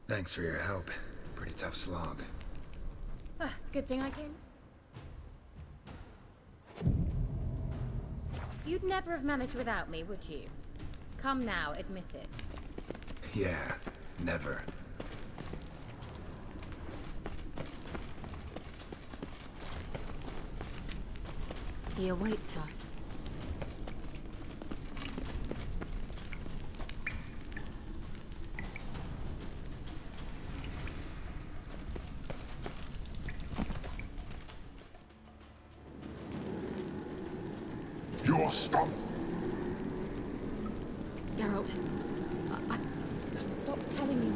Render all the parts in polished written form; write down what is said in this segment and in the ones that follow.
Thanks for your help. Pretty tough slog. Good thing I came. You'd never have managed without me, would you? Come now, admit it. Yeah, never. He awaits us. You're stuck. Geralt, stop telling me.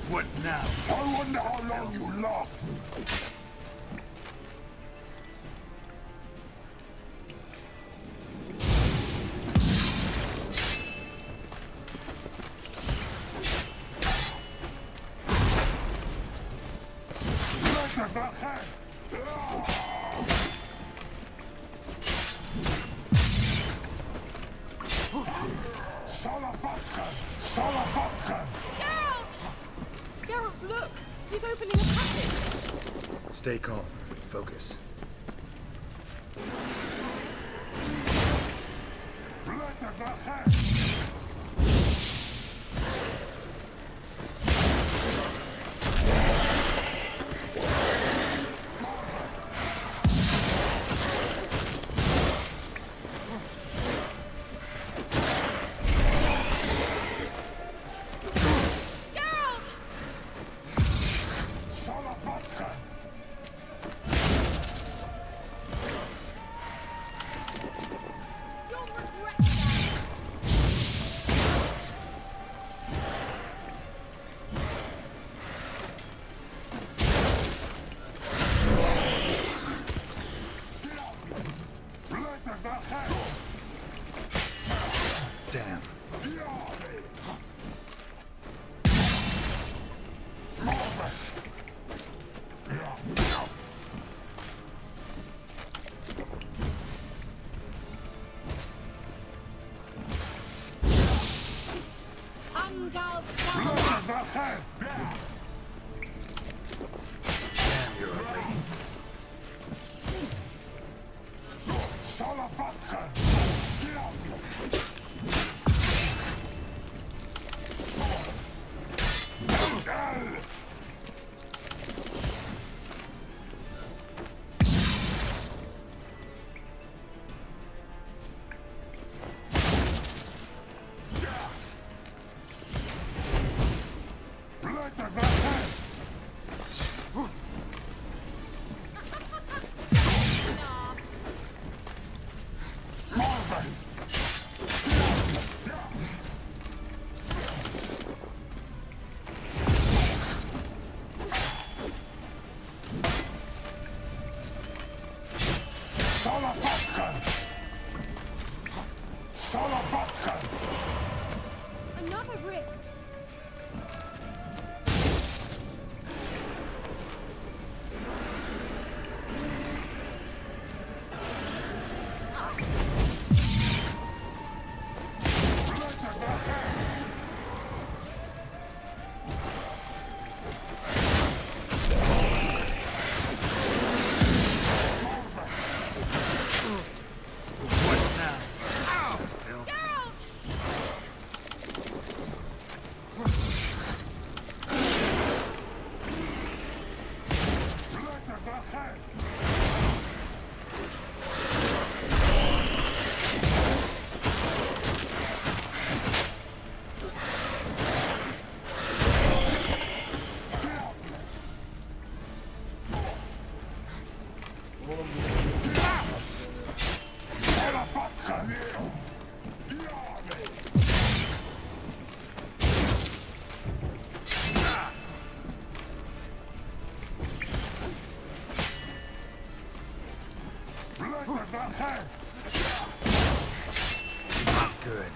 What now? I wonder how long you last. Geralt, look! He's opening a passage! Stay calm. Focus. Damn. Damn, you're ugly. Another rift! Good.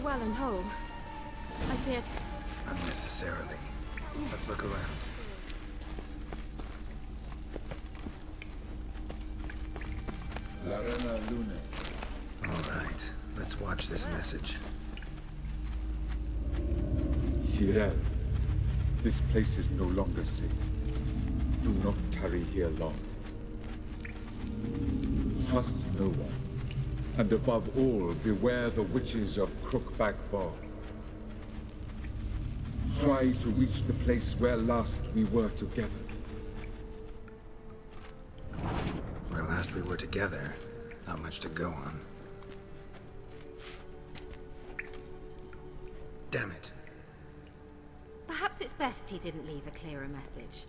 well and whole. I feared... Unnecessarily. Let's look around. All right, let's watch this message. Sahireler, this place is no longer safe. Do not tarry here long. Trust no one. And above all, beware the witches of Crookback Bog. Try to reach the place where last we were together. Where last we were together, not much to go on. Damn it. Perhaps it's best he didn't leave a clearer message.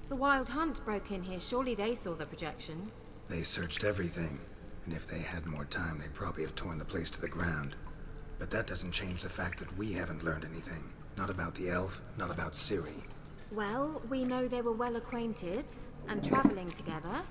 The Wild Hunt broke in here. Surely they saw the projection. They searched everything, and if they had more time, they'd probably have torn the place to the ground. But that doesn't change the fact that we haven't learned anything. Not about the elf, not about Ciri. Well, we know they were well acquainted and traveling together.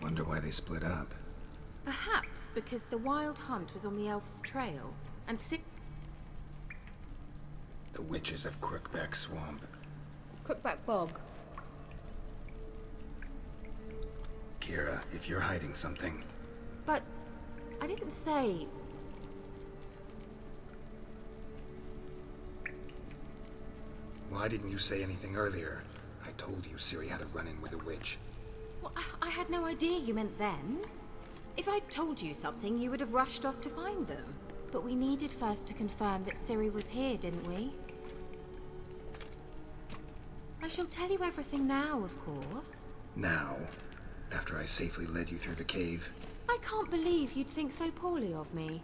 Wonder why they split up. Perhaps because the Wild Hunt was on the elf's trail, and The witches of Crookback Swamp. Crookback Bog. Kira, if you're hiding something... But I didn't say... Why didn't you say anything earlier? I told you Ciri had a run-in with a witch. Well, I had no idea you meant them. If I'd told you something, you would have rushed off to find them. But we needed first to confirm that Ciri was here, didn't we? I shall tell you everything now, of course. Now? After I safely led you through the cave? I can't believe you'd think so poorly of me.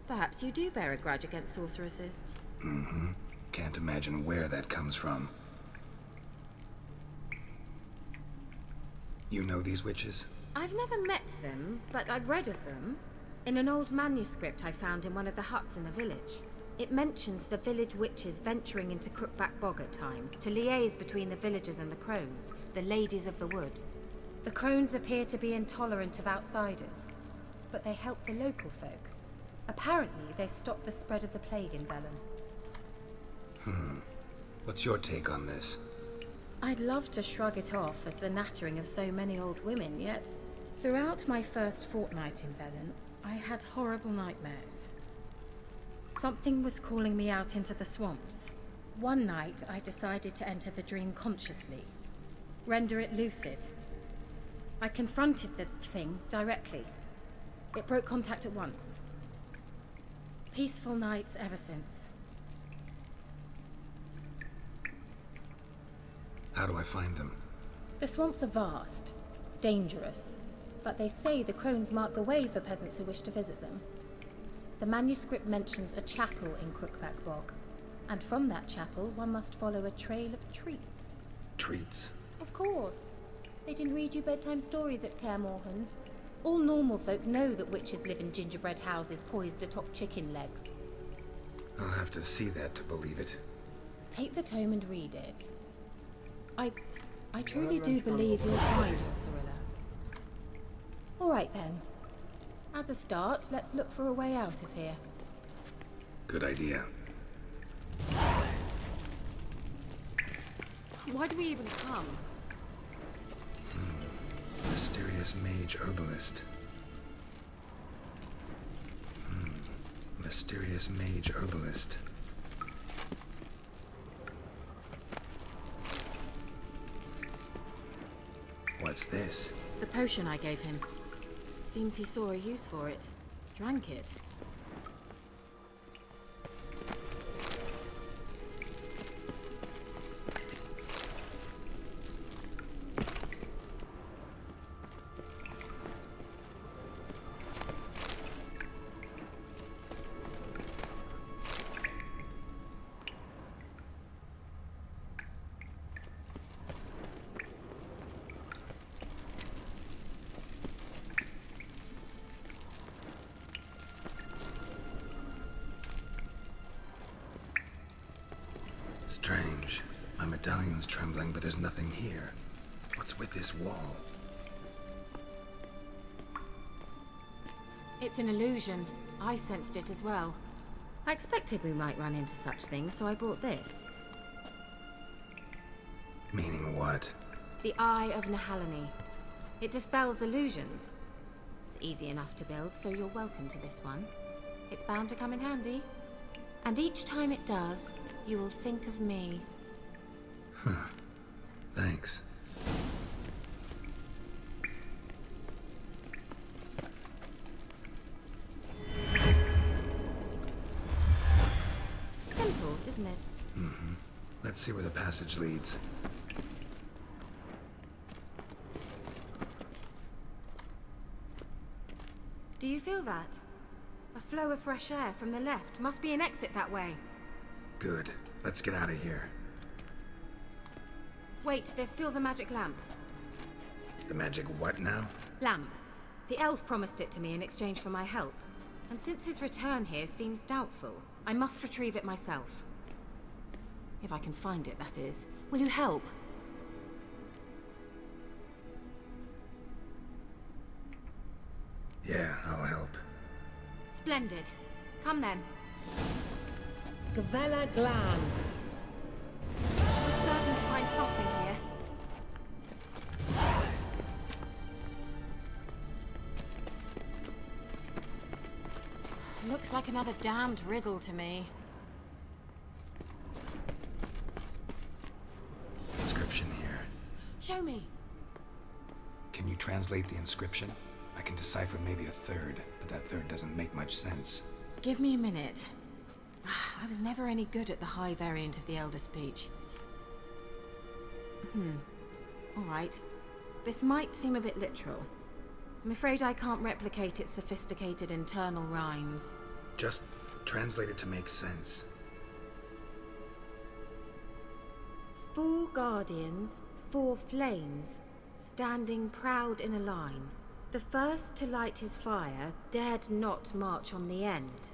Perhaps you do bear a grudge against sorceresses. Mm-hmm. Can't imagine where that comes from. You know these witches? I've never met them, but I've read of them. In an old manuscript I found in one of the huts in the village. It mentions the village witches venturing into Crookback Bog at times to liaise between the villagers and the crones, the ladies of the wood. The crones appear to be intolerant of outsiders, but they help the local folk. Apparently, they stopped the spread of the plague in Velen. What's your take on this? I'd love to shrug it off as the nattering of so many old women, yet throughout my first fortnight in Velen, I had horrible nightmares. Something was calling me out into the swamps. One night, I decided to enter the dream consciously, render it lucid. I confronted the thing directly. It broke contact at once. Peaceful nights ever since. How do I find them? The swamps are vast, dangerous, but they say the crones mark the way for peasants who wish to visit them. The manuscript mentions a chapel in Crookback Bog, and from that chapel one must follow a trail of treats. Treats? Of course. They didn't read you bedtime stories at Kaer Morhen. All normal folk know that witches live in gingerbread houses poised atop chicken legs. I'll have to see that to believe it. Take the tome and read it. I truly do believe you'll find your Sahireler. All right then. As a start, let's look for a way out of here. Good idea. Why do we even come? Mysterious mage herbalist. Mysterious mage herbalist. What's this? The potion I gave him. Seems he saw a use for it. Drank it. Strange. My medallion's trembling, but there's nothing here. What's with this wall? It's an illusion. I sensed it as well. I expected we might run into such things, so I brought this. Meaning what? The Eye of Nehaleni. It dispels illusions. It's easy enough to build, so you're welcome to this one. It's bound to come in handy. And each time it does, you will think of me. Huh. Thanks. Simple, isn't it? Mm-hmm. Let's see where the passage leads. Do you feel that? A flow of fresh air from the left. Must be an exit that way. Good. Let's get out of here. Wait, there's still the magic lamp. The magic what now? Lamp. The elf promised it to me in exchange for my help. And since his return here seems doubtful, I must retrieve it myself. If I can find it, that is. Will you help? Yeah, I'll help. Splendid. Come then. Gavella Glan. We're certain to find something here. Looks like another damned riddle to me. Inscription here. Show me. Can you translate the inscription? I can decipher maybe a third, but that third doesn't make much sense. Give me a minute. I was never any good at the high variant of the Elder Speech. All right. This might seem a bit literal. I'm afraid I can't replicate its sophisticated internal rhymes. Just translate it to make sense. 4 guardians, 4 flames, standing proud in a line. The first to light his fire dared not march on the end.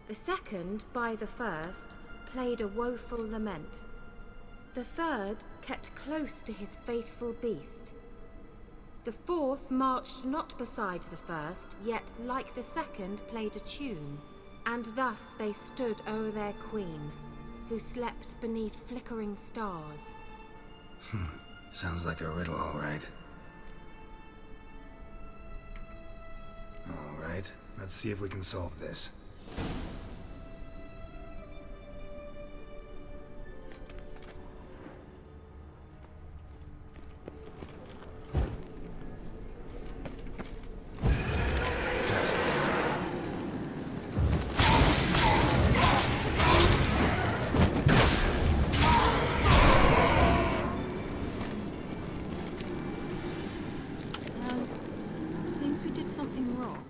The second, by the first, played a woeful lament. The third kept close to his faithful beast. The fourth marched not beside the first, yet, like the second, played a tune. And thus they stood o'er their queen, who slept beneath flickering stars. Sounds like a riddle, all right. All right, let's see if we can solve this. Seems we did something wrong.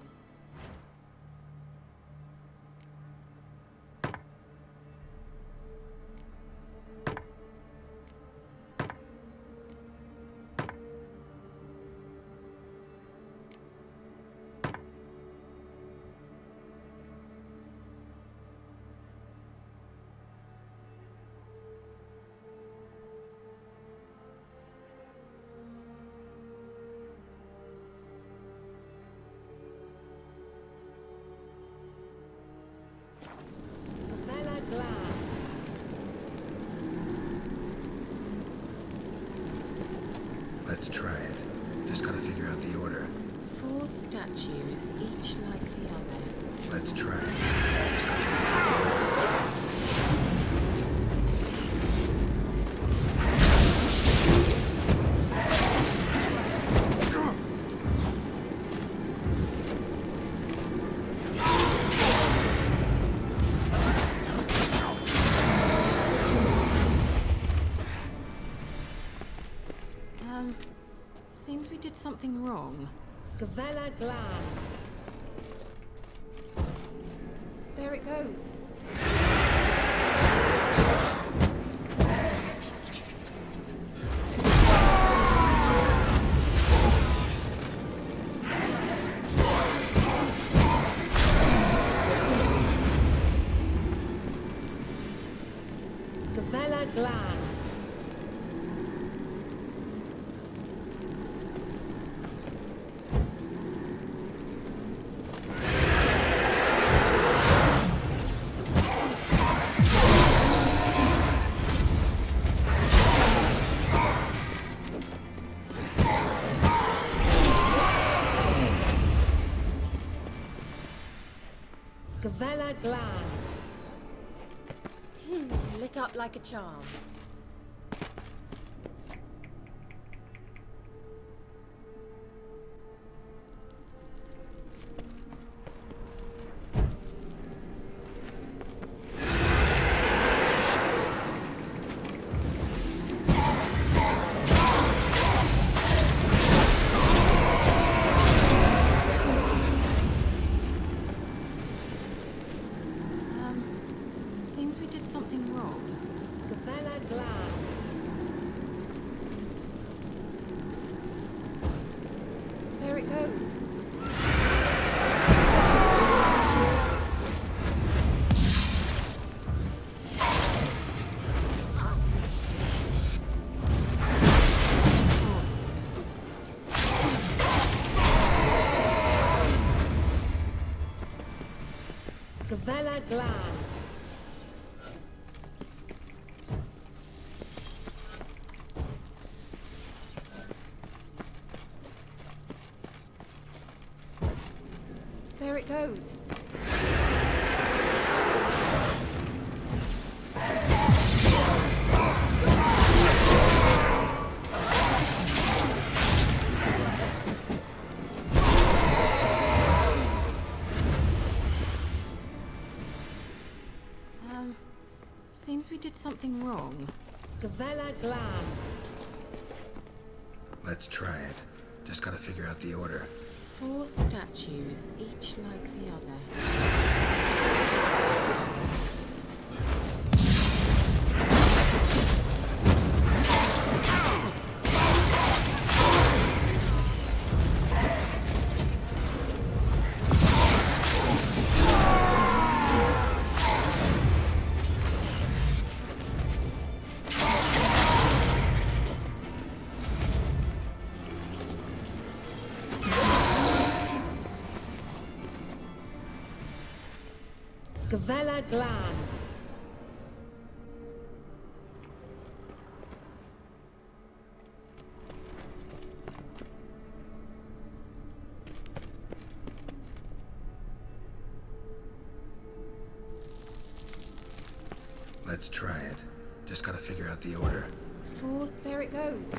Gavella Glan. Let's try it. Just gotta figure out the order. 4 statues, each like the other. Let's try it. Just gotta figure out the order. Seems we did something wrong. Gavella Glan. There it goes. Gavella Gavella Glan. Gavella Glan. Lit up like a charm. Seems we did something wrong. Gavella Glan. There it goes. Gavella Glan. There it goes. Seems we did something wrong. Gavella Glan. Let's try it. Just gotta figure out the order. 4 statues, each like the other. Gavella Glan. Let's try it. Just gotta figure out the order. 4, there it goes.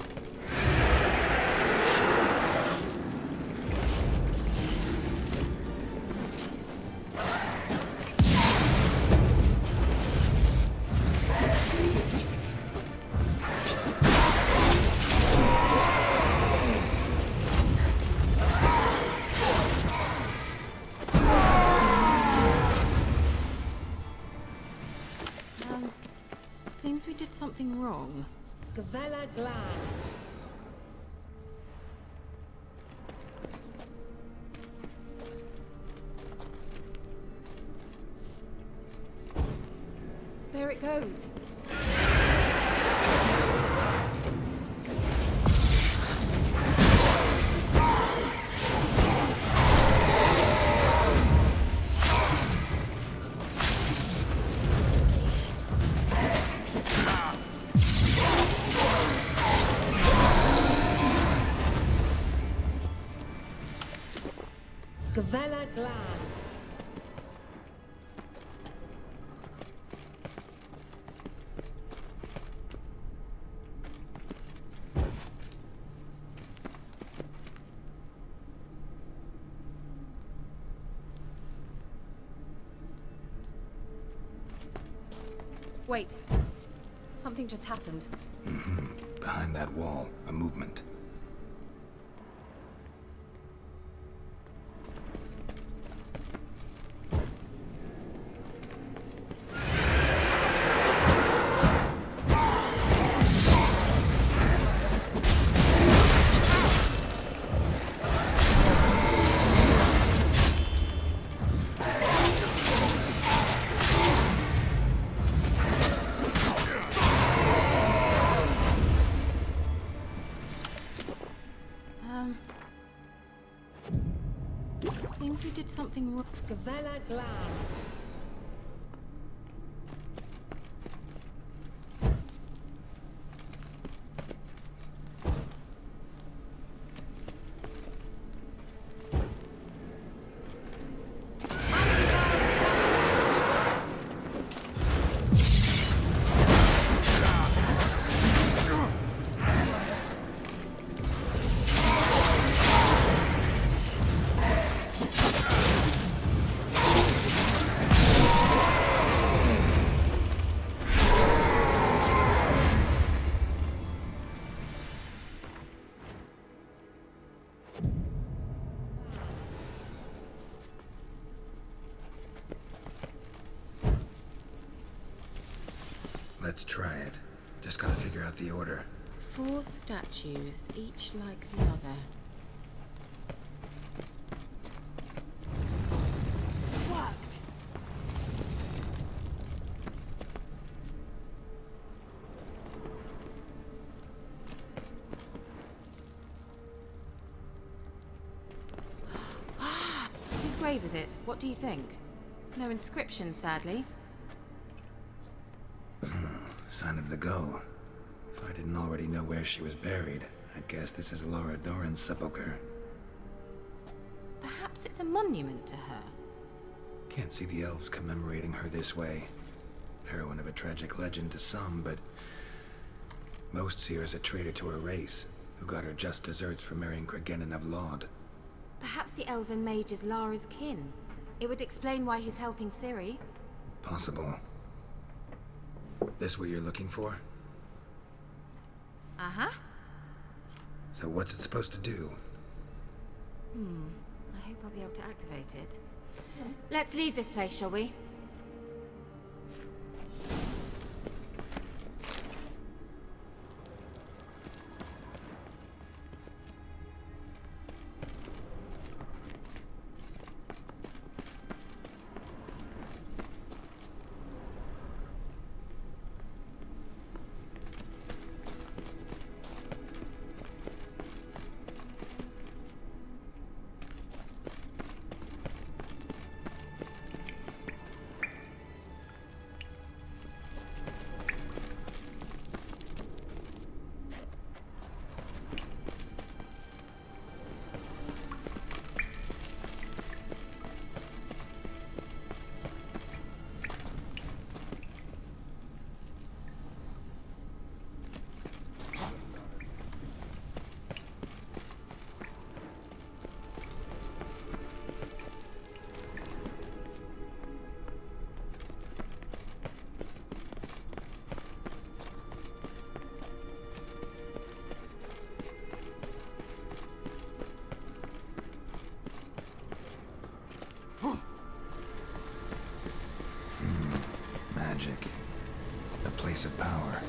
Seems we did something wrong. Gavella Glan. There it goes. Gavella Glan. Wait. Something just happened. Behind that wall, a movement. did something wrong. Gavella Glan. Let's try it. Just gotta figure out the order. 4 statues, each like the other. Worked. Whose grave is it? What do you think? No inscription, sadly. Sign of the gull. If I didn't already know where she was buried, I'd guess this is Laura Doran's sepulcher. Perhaps it's a monument to her. Can't see the elves commemorating her this way. Heroine of a tragic legend to some, but most see her as a traitor to her race, who got her just deserts for marrying Cregennan of Laud. Perhaps the elven mage is Lara's kin. It would explain why he's helping Ciri. Possible. This what you're looking for? Uh-huh. So what's it supposed to do? I hope I'll be able to activate it. Let's leave this place, shall we? Magic. A place of power.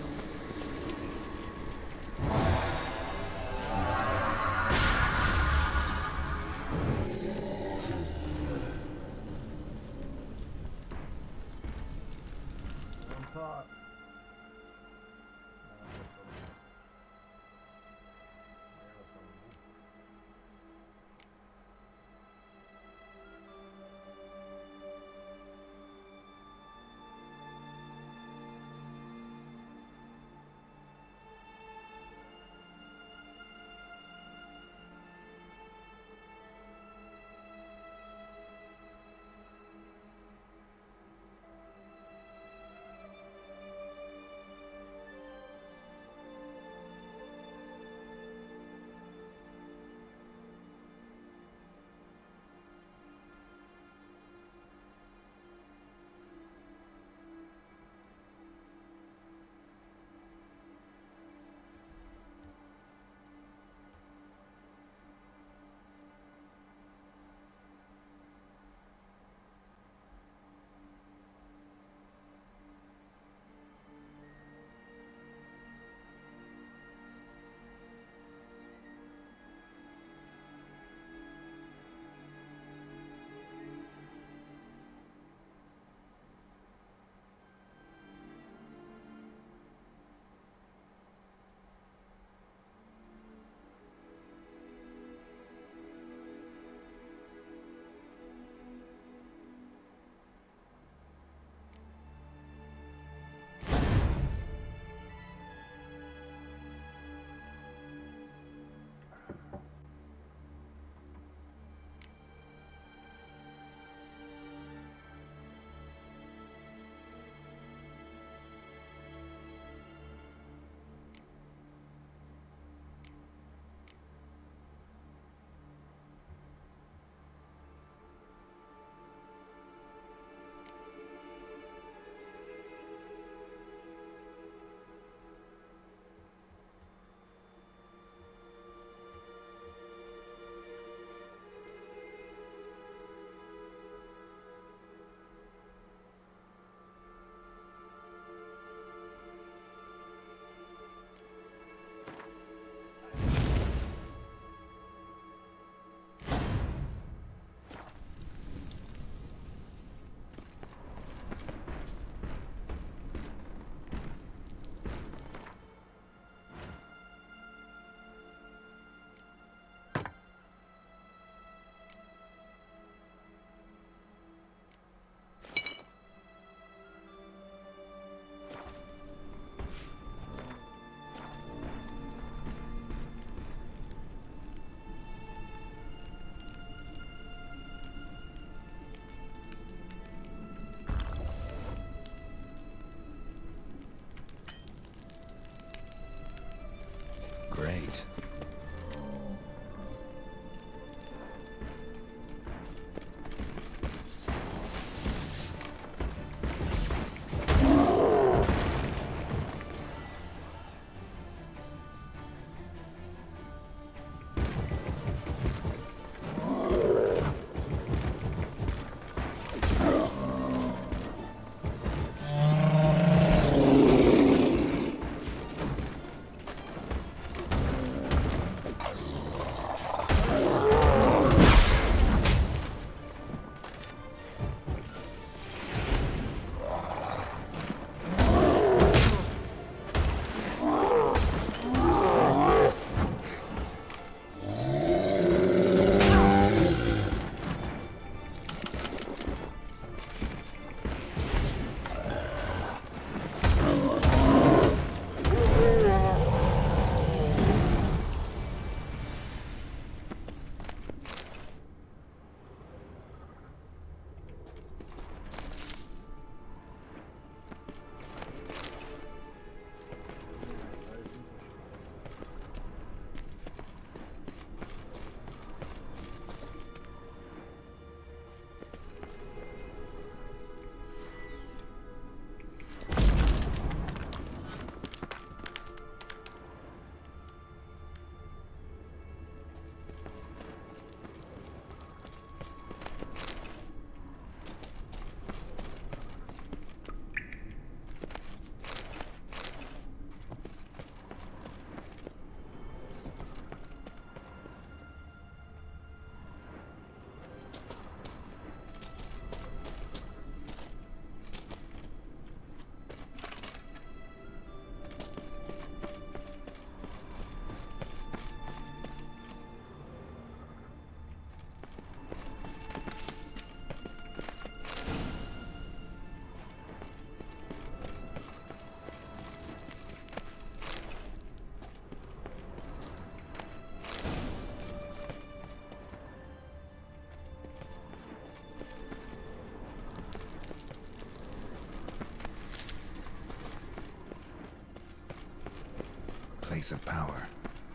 place of power.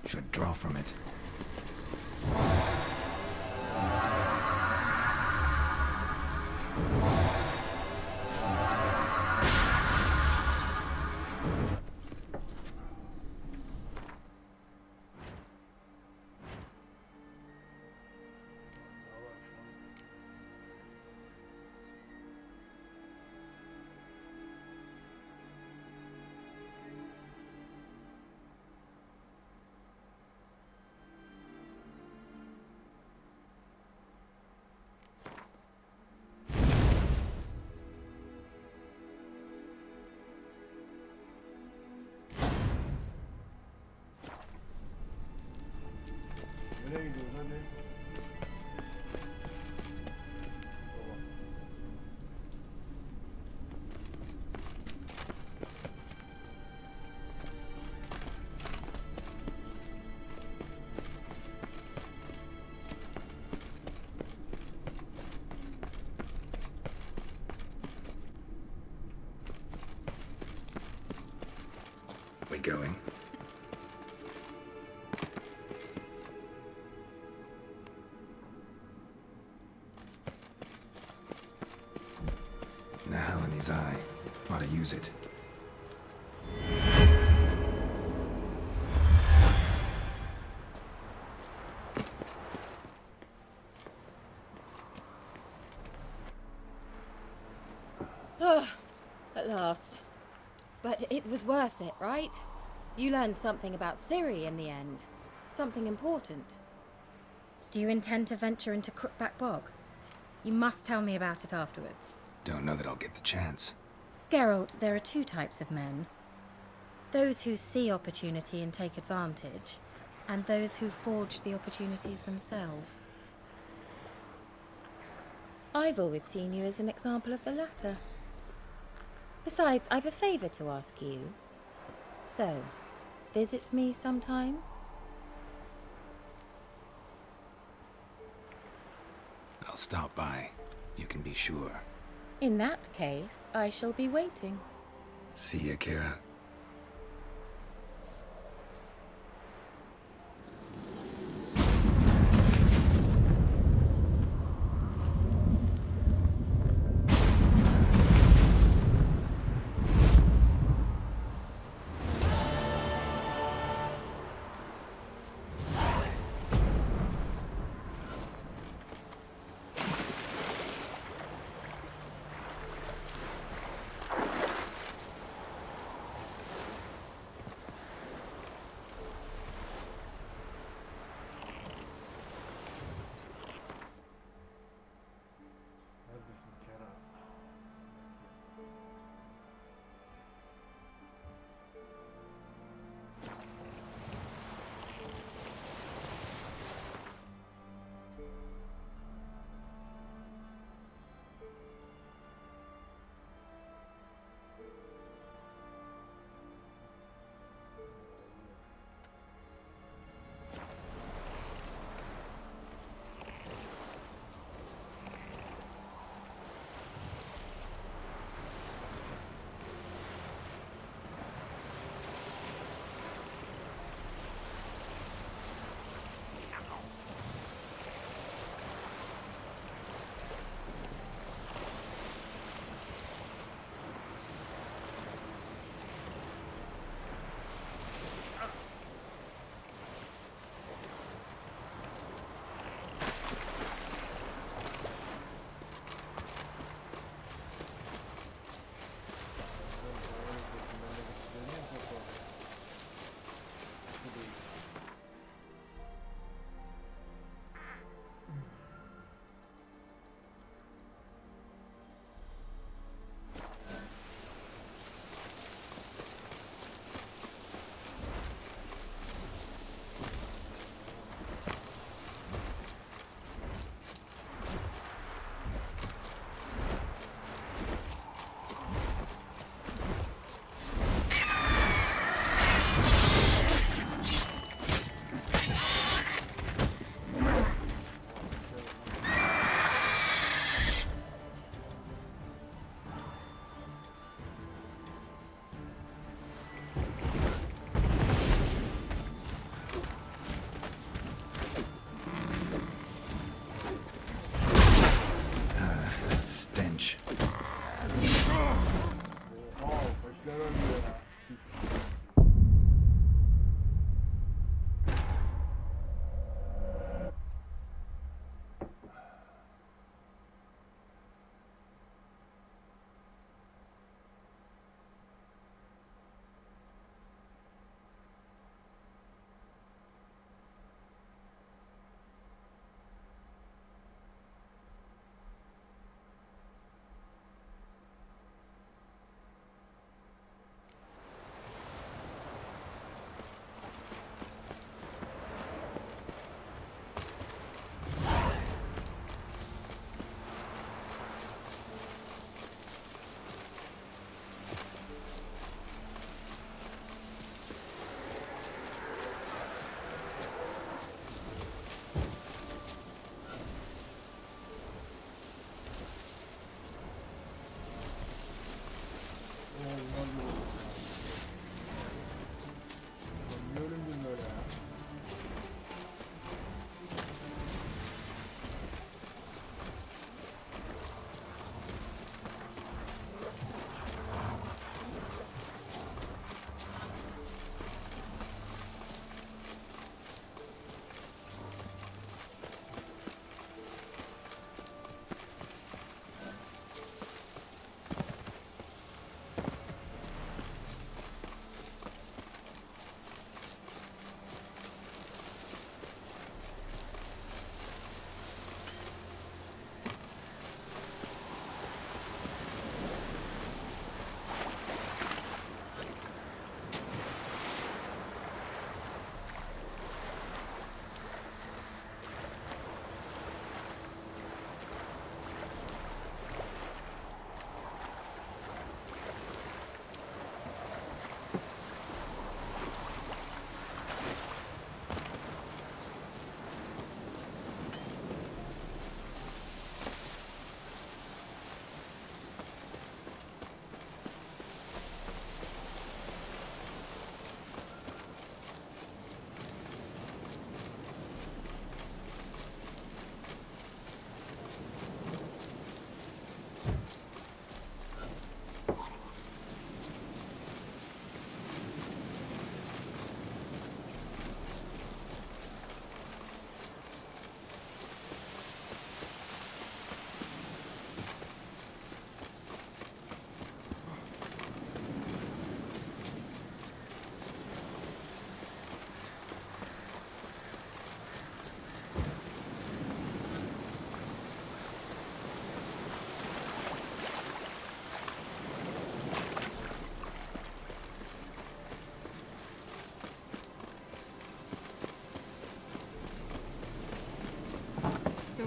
Should draw from it. Nereye gidiyoruz hadi? We going? Nithral in his eye. Ought to use it. At last. But it was worth it, right? You learned something about Ciri in the end. Something important. Do you intend to venture into Crookback Bog? You must tell me about it afterwards. Don't know that I'll get the chance. Geralt, there are two types of men. Those who see opportunity and take advantage, and those who forge the opportunities themselves. I've always seen you as an example of the latter. Besides, I've a favour to ask you. So, visit me sometime? I'll stop by. You can be sure. In that case, I shall be waiting. See ya, Kira.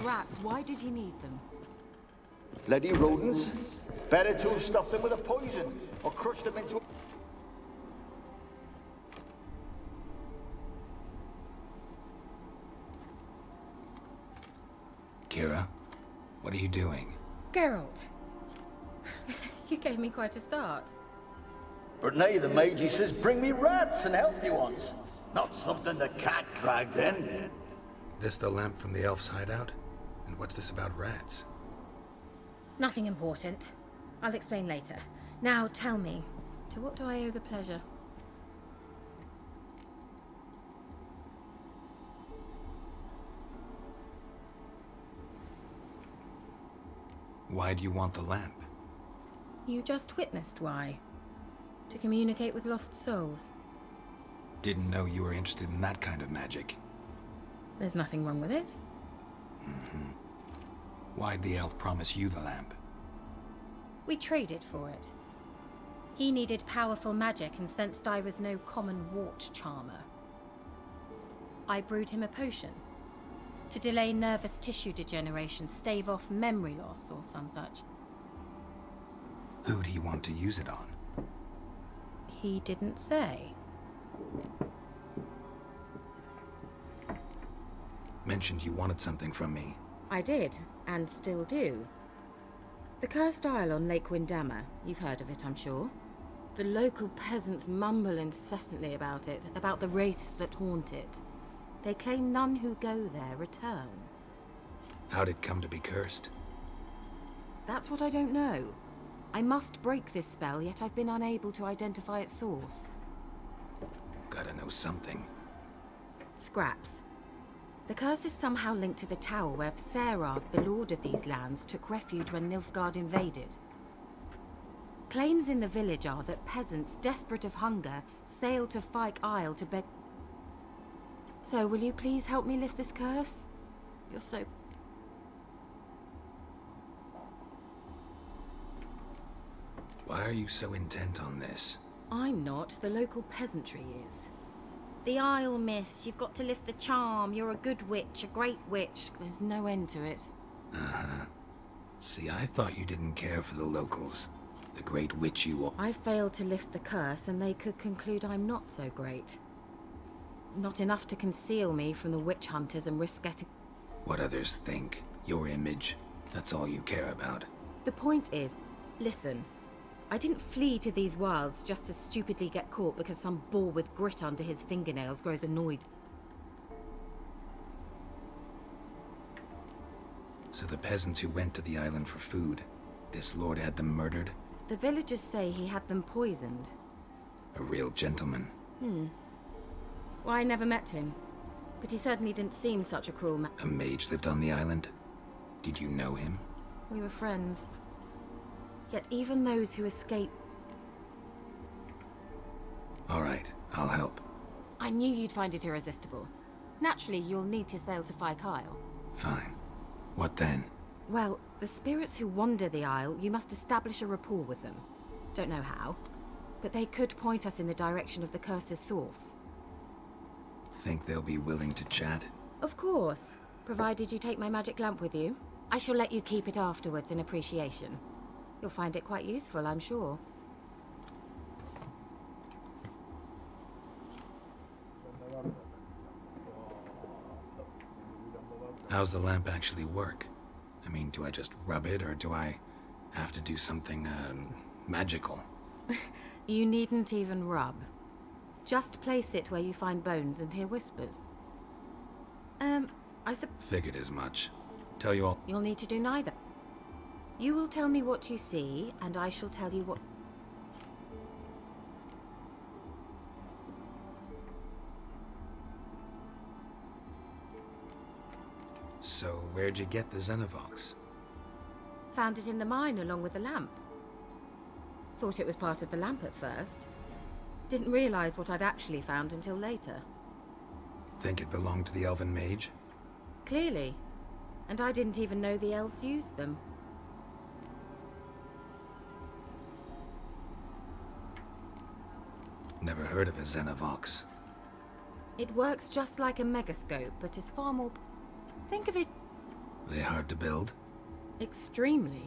rats, why did he need them? Bloody rodents. Better to have stuffed them with a poison, or crushed them into... Kira, what are you doing? Geralt. You gave me quite a start. But now the mage, he says, bring me rats and healthy ones. Not something the cat dragged in. This the lamp from the elf's hideout? And what's this about rats? Nothing important. I'll explain later. Now tell me, to what do I owe the pleasure? Why do you want the lamp? You just witnessed why. To communicate with lost souls. Didn't know you were interested in that kind of magic. There's nothing wrong with it. Why'd the elf promise you the lamp? We traded for it. He needed powerful magic and sensed I was no common wart charmer. I brewed him a potion. To delay nervous tissue degeneration, stave off memory loss or some such. Who do you want to use it on? He didn't say. Mentioned you wanted something from me. I did, and still do. The Cursed Isle on Lake Windammer, you've heard of it, I'm sure. The local peasants mumble incessantly about it, about the wraiths that haunt it. They claim none who go there return. How'd it come to be cursed? That's what I don't know. I must break this spell, yet I've been unable to identify its source. Gotta know something. Scraps. The curse is somehow linked to the tower where Serag, the lord of these lands, took refuge when Nilfgaard invaded. Claims in the village are that peasants, desperate of hunger, sailed to Fyke Isle to beg... So, will you please help me lift this curse? You're so... Why are you so intent on this? I'm not. The local peasantry is. The Isle, miss. You've got to lift the charm. You're a good witch, a great witch. There's no end to it. Uh-huh. See, I thought you didn't care for the locals. The great witch you are. I failed to lift the curse, and they could conclude I'm not so great. Not enough to conceal me from the witch hunters and risk getting... What others think. Your image. That's all you care about. The point is, listen. I didn't flee to these wilds just to stupidly get caught because some boar with grit under his fingernails grows annoyed. So the peasants who went to the island for food, this lord had them murdered? The villagers say he had them poisoned. A real gentleman. Well, I never met him, but he certainly didn't seem such a cruel man. A mage lived on the island? Did you know him? We were friends. Yet even those who escape... All right, I'll help. I knew you'd find it irresistible. Naturally, you'll need to sail to Fyke Isle. Fine. What then? Well, the spirits who wander the Isle, you must establish a rapport with them. Don't know how, but they could point us in the direction of the curse's source. Think they'll be willing to chat? Of course, provided you take my magic lamp with you. I shall let you keep it afterwards in appreciation. You'll find it quite useful, I'm sure. How's the lamp actually work? I mean, do I just rub it, or do I have to do something, magical? You needn't even rub. Just place it where you find bones and hear whispers. Figured as much. Tell you all. You'll need to do neither. You will tell me what you see, and I shall tell you what... So, where'd you get the Xenovox? Found it in the mine along with the lamp. Thought it was part of the lamp at first. Didn't realize what I'd actually found until later. Think it belonged to the elven mage? Clearly. And I didn't even know the elves used them. Never heard of a Xenovox. It works just like a megascope, but is far more... Think of it... They hard to build? Extremely.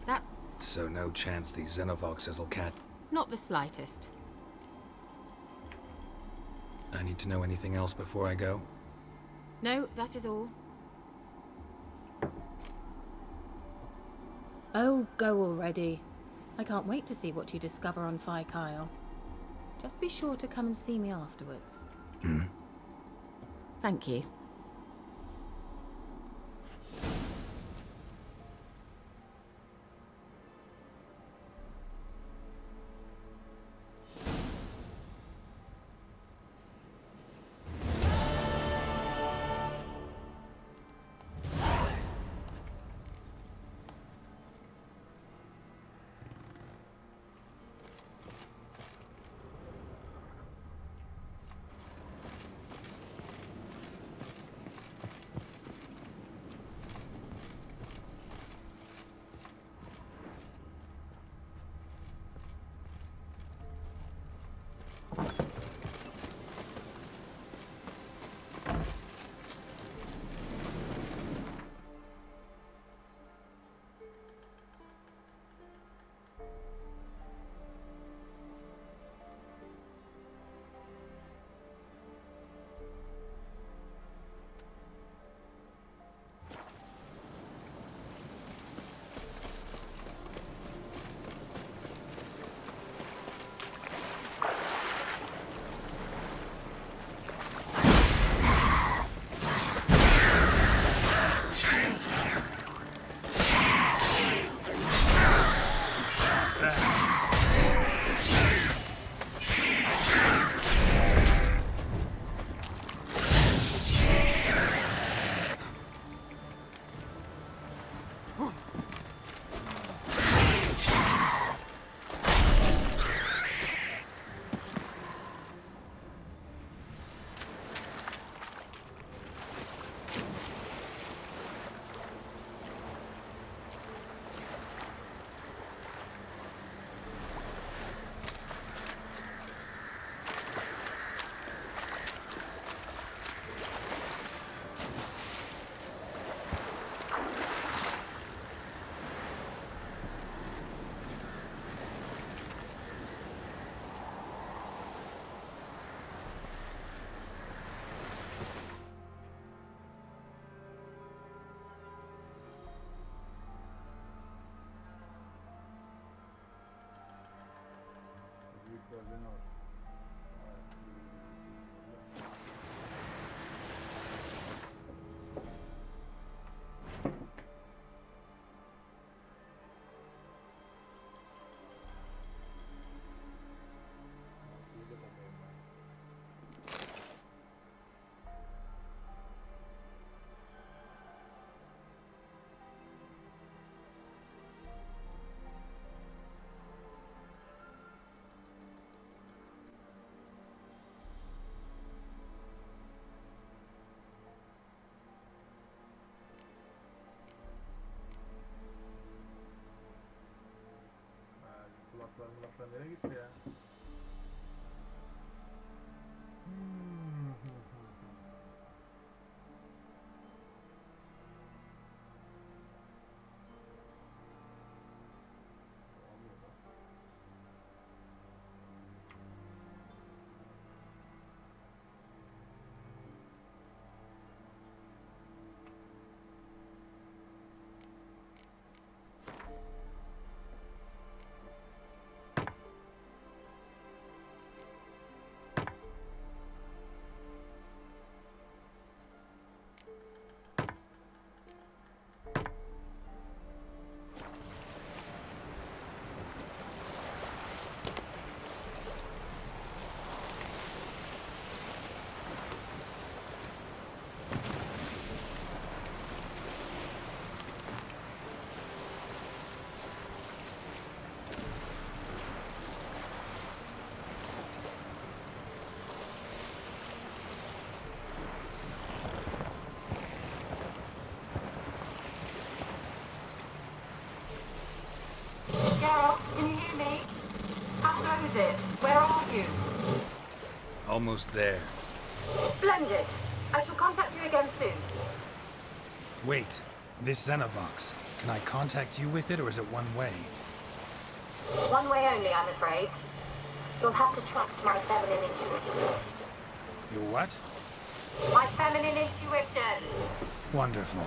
That... So no chance these Xenovoxes will catch... Not the slightest. I need to know anything else before I go? No, that is all. Oh, go already. I can't wait to see what you discover on Phi Kyle. Just be sure to come and see me afterwards. Thank you. Kulaklar nereye gitti ya? Geralt, can you hear me? How goes it? Where are you? Almost there. Splendid. I shall contact you again soon. Wait, this Xenovox. Can I contact you with it, or is it one way? One way only, I'm afraid. You'll have to trust my feminine intuition. Your what? My feminine intuition! Wonderful.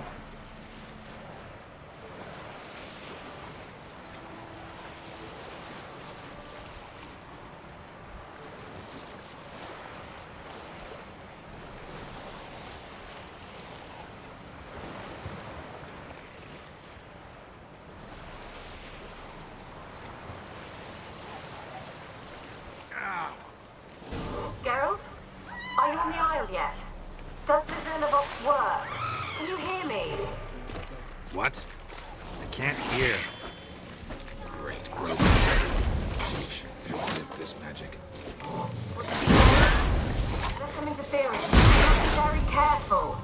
Geralt? Are you on the Isle yet? Does the Xenovox work? Can you hear me? What? I can't hear. Great broken. Should this magic. There's some interference. You have to be very careful.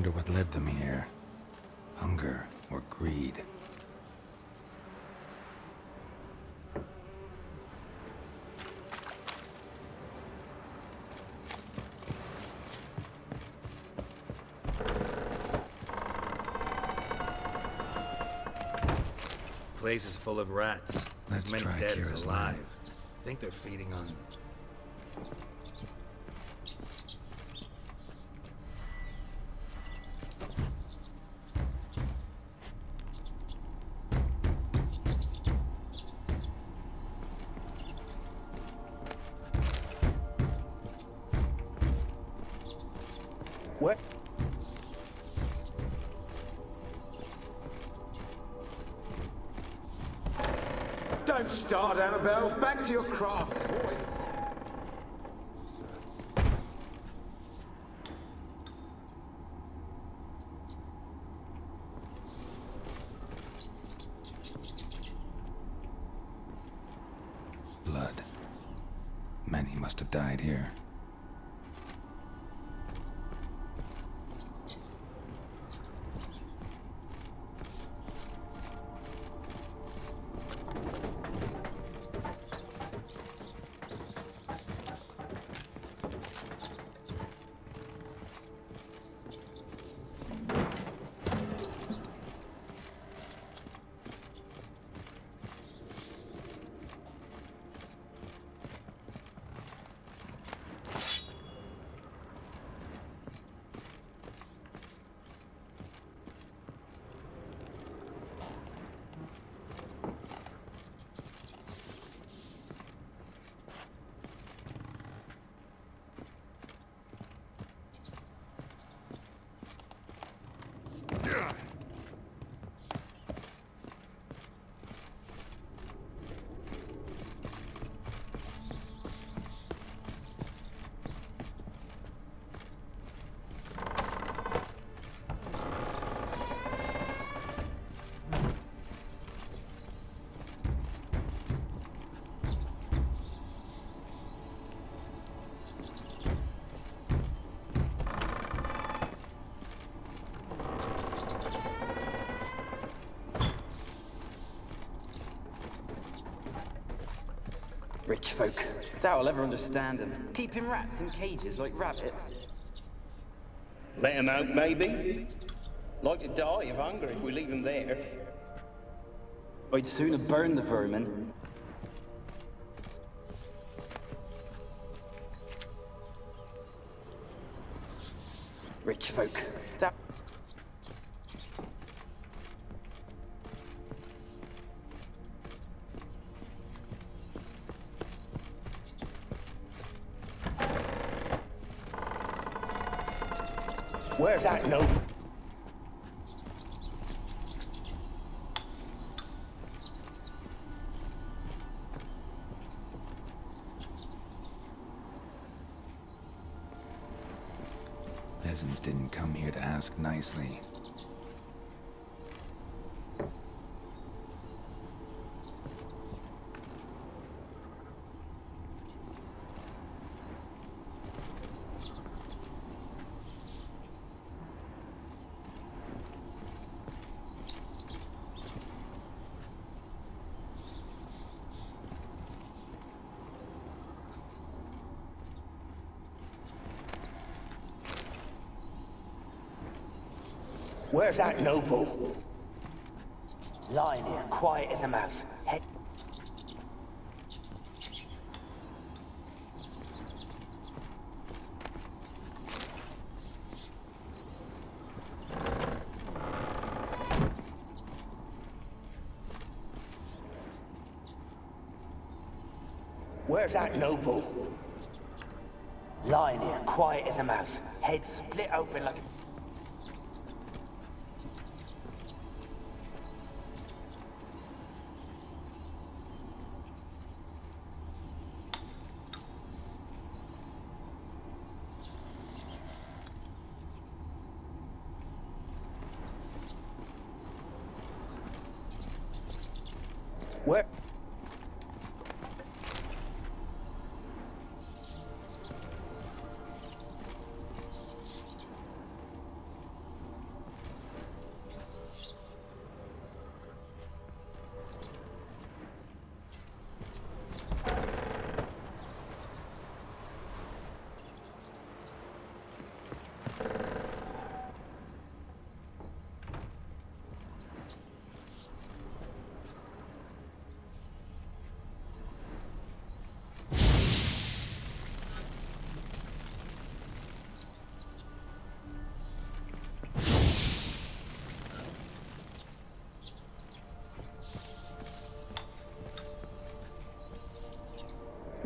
wonder what led them here. Hunger or greed. Place is full of rats. Let's As many try dead as Kira's alive. land. Think they're feeding on... What? Don't start, Annabelle. Back to your craft. Blood. Many must have died here. Rich folk. Doubt I'll ever understand them. Keeping rats in cages like rabbits. Let them out, maybe? Like to die of hunger if we leave them there. I'd sooner burn the vermin. Rich folk. Doubt... Where's that note? Peasants didn't come here to ask nicely. Where's that noble? Lying here, quiet as a mouse. Head. Where's that noble? Lying here, quiet as a mouse. Head split open like a... Where?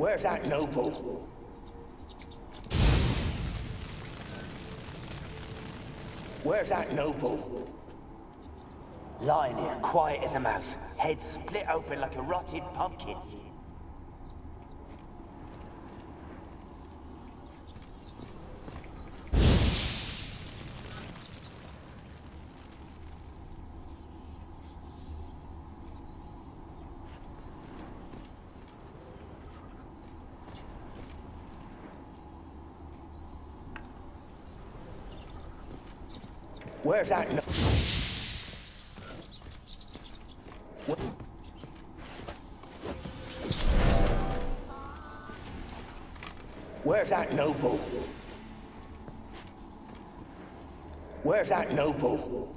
Where's that noble? Where's that noble? Lying here, quiet as a mouse, head split open like a rotted pumpkin. Where's that Where's that noble? Where's that noble?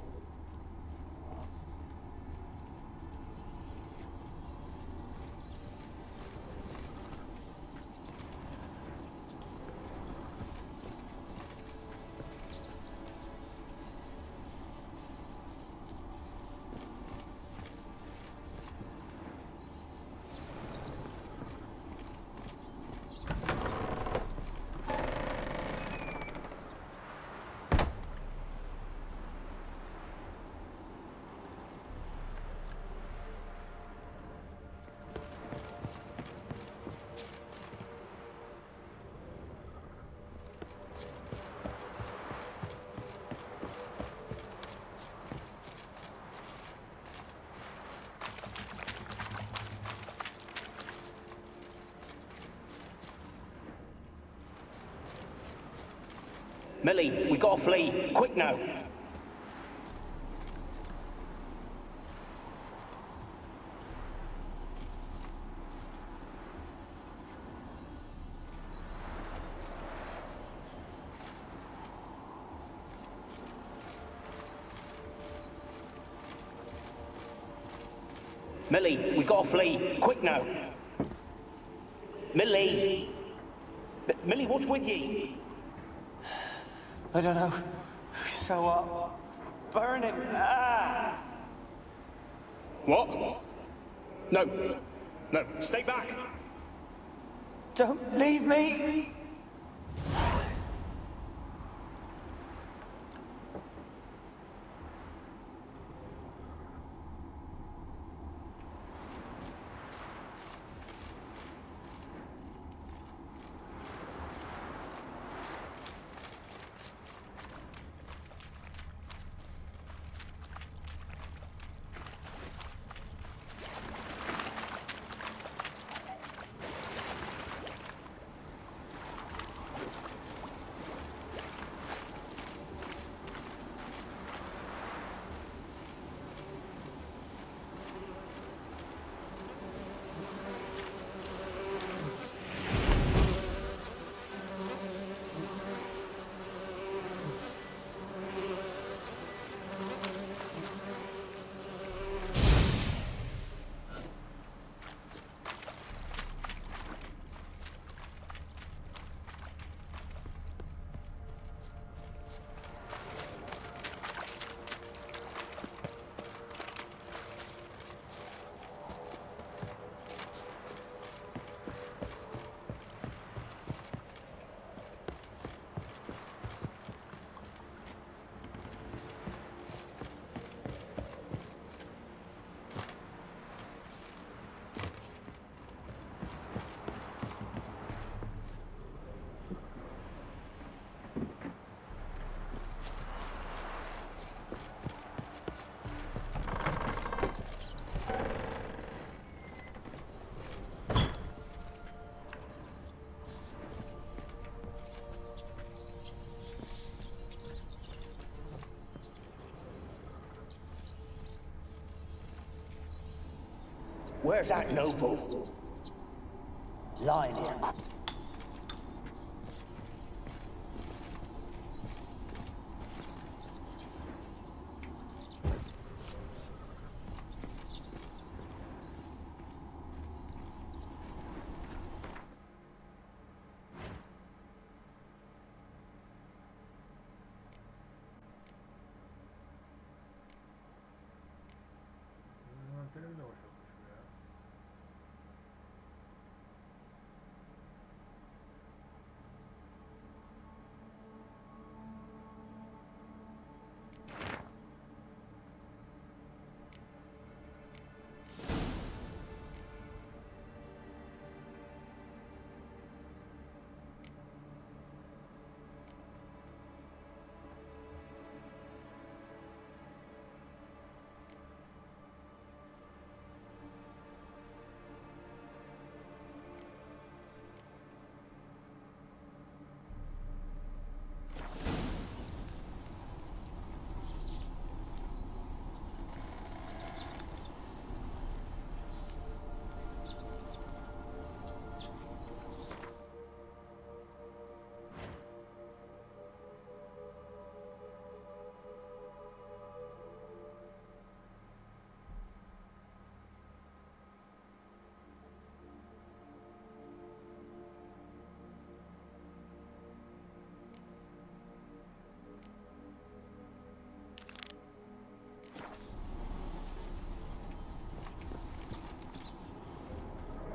Millie, we gotta flee. Quick now. Millie, we gotta flee. Quick now. Millie! Millie, what's with you? I don't know. So, burning. Ah! What? No. No, stay back. Don't leave me. Where's that noble? Lying here.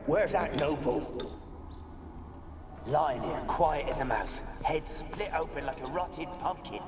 Where's that noble? Lying here, quiet as a mouse, head split open like a rotted pumpkin.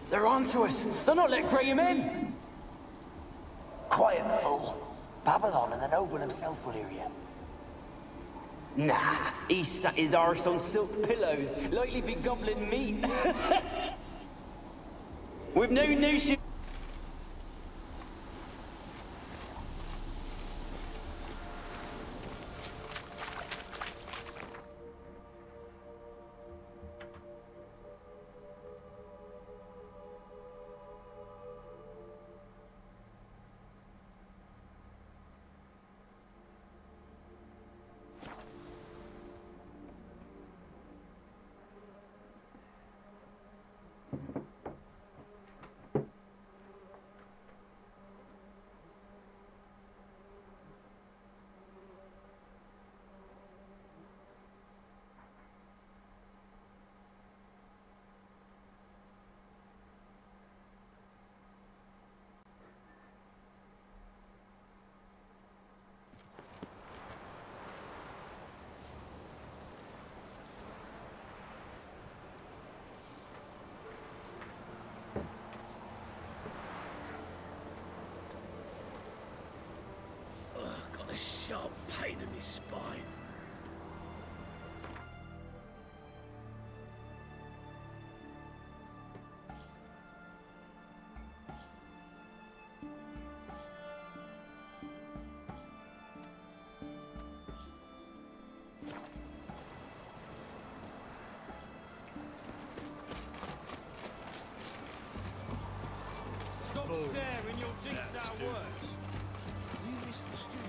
They're onto us. They'll not let Graham in. Quiet, fool. Babylon and the noble himself will hear you. Nah, he sat his arse on silk pillows, likely be gobbling meat. With no notion. A sharp pain in his spine. Stop staring, you'll jinx our work. You miss the students.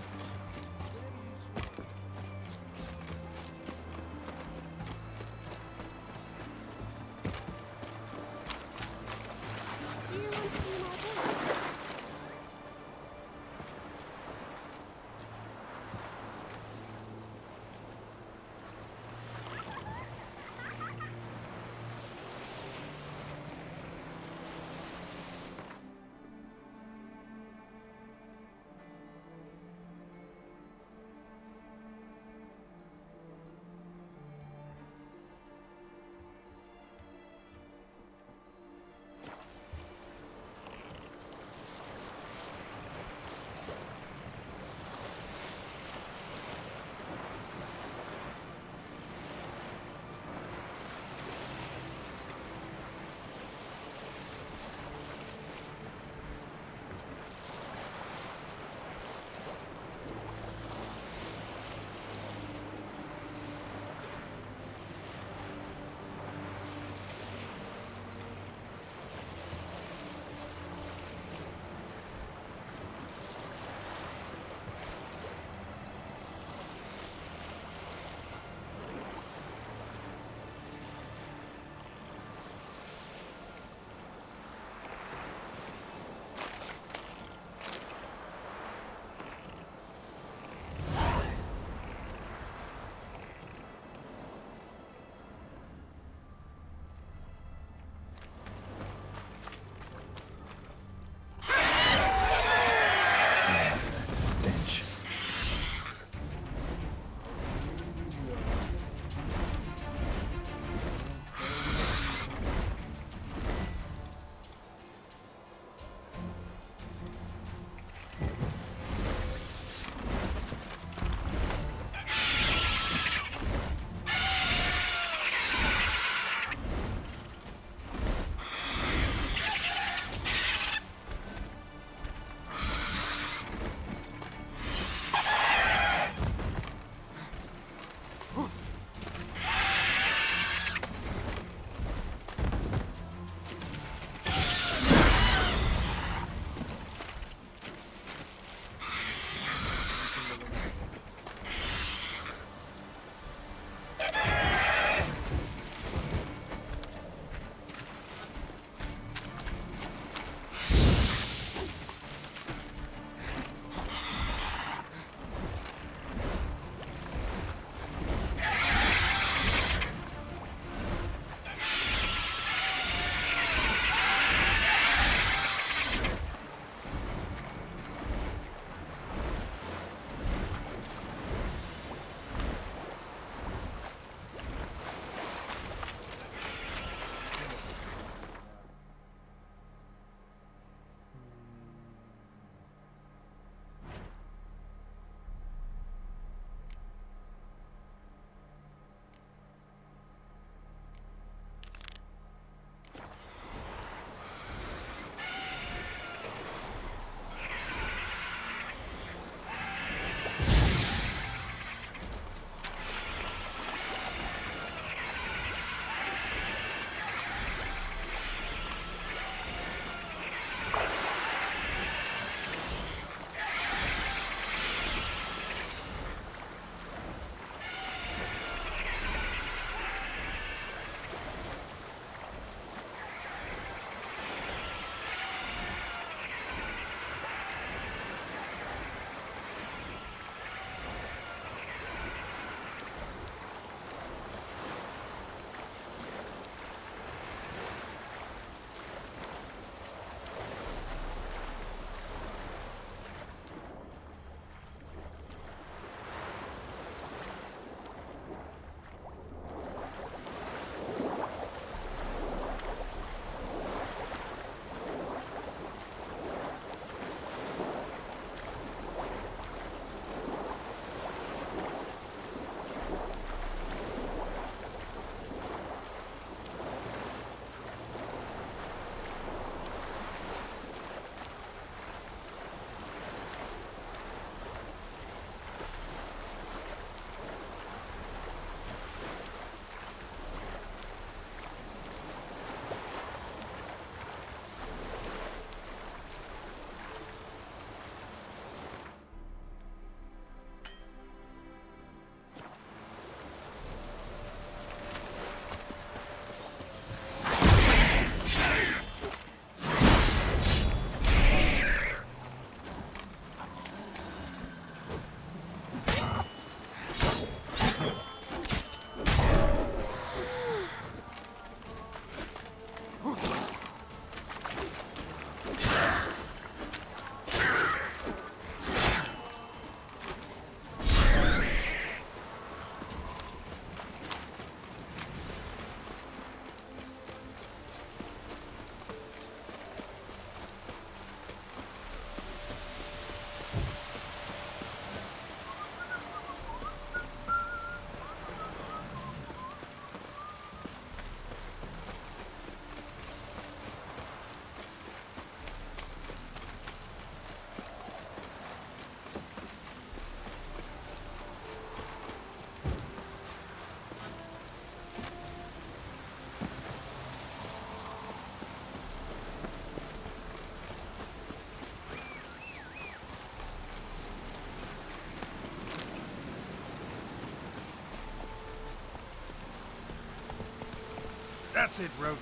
That's it, Roach.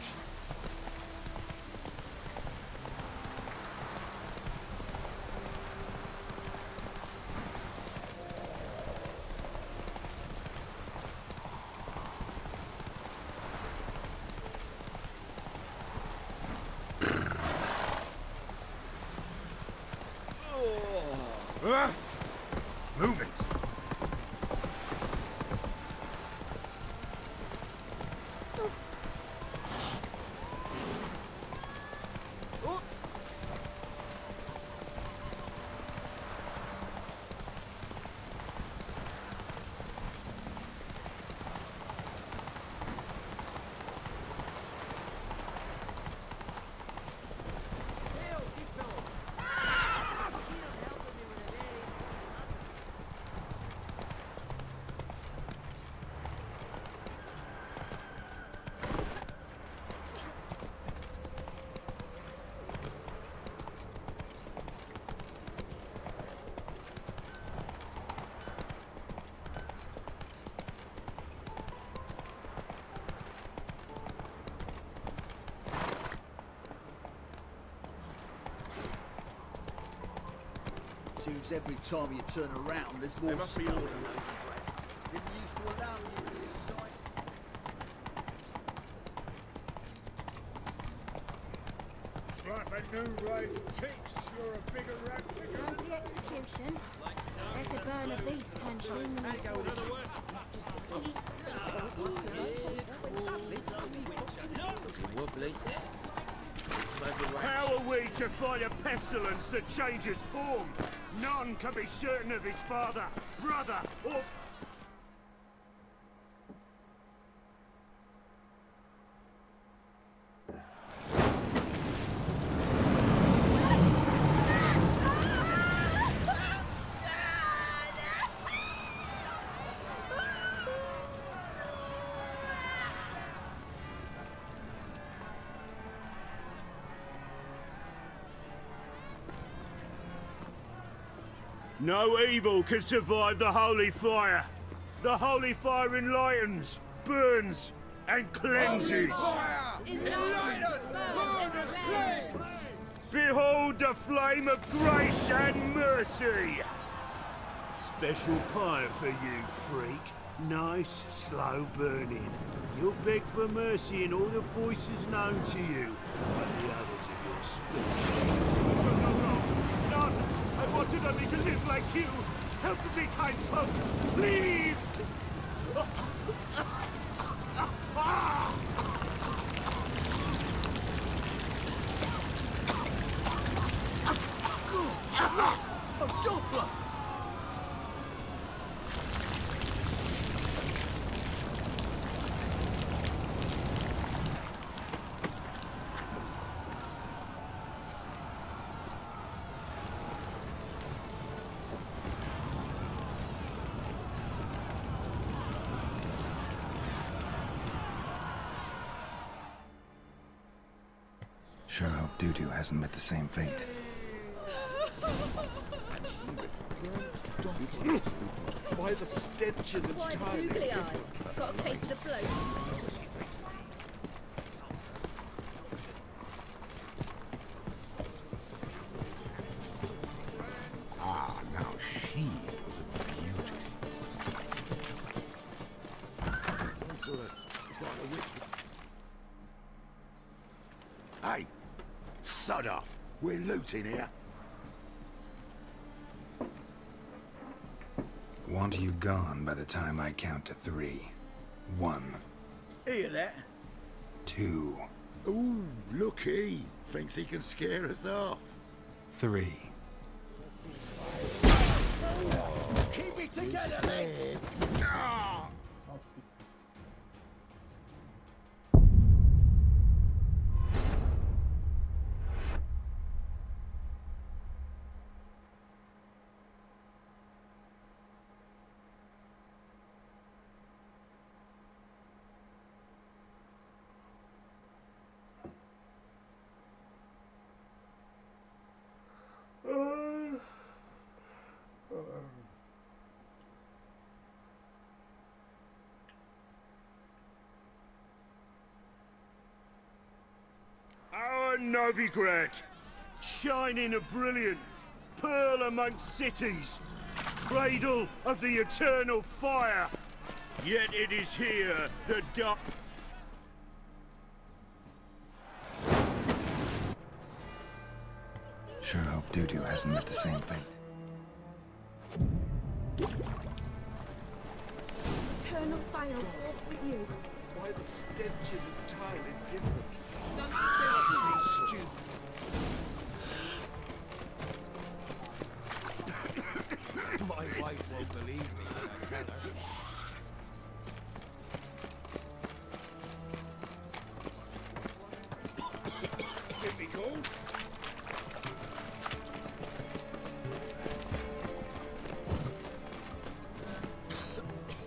Move it. Seems every time you turn around, there's more spawn than you used to allow you to decide. It's like the new reis thinks you're a bigger rat figure. On to the execution. Better burn at least 10 times. How are we to fight a pestilence that changes form? None can be certain of his father, brother, or... No evil can survive the holy fire. The holy fire enlightens, burns, and cleanses. Behold the flame of grace and mercy. Special fire for you, freak. Nice, slow burning. You'll beg for mercy in all the voices known to you, like the others of your species. None! I wanted only to live like you! Help me, kind folk! Please! Look! A Doppler! Sure hope Dudu hasn't met the same fate. Why the stench is entirely different. Got a case of the bloat. Ah, now she was a beauty. So it's like a witch. Hey, sod off. We're looting here. Want you gone by the time I count to 3. 1. Hear that? 2. Ooh, looky. Thinks he can scare us off. 3. Keep it together, mates! Novigrad, shining a brilliant pearl amongst cities, cradle of the eternal fire. Yet it is here the dark... Sure hope Dudu hasn't met the same fate. Eternal fire walk with you. Why the stenches of time indifferent? Don't stare at me. My wife won't believe me when I tell her. Difficult.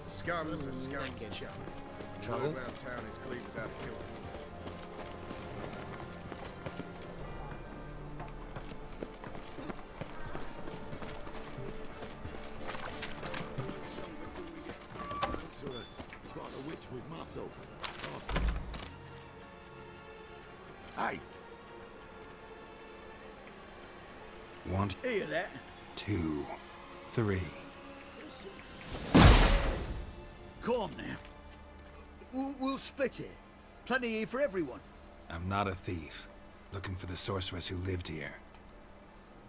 Scum's a scum's chap. Trouble? Around town is clean as out of kilter. It's like a witch with muscle. Bastards. Hey! Want Hear that? 2, 3. Calm now. We'll split it. Plenty here for everyone. I'm not a thief. Looking for the sorceress who lived here.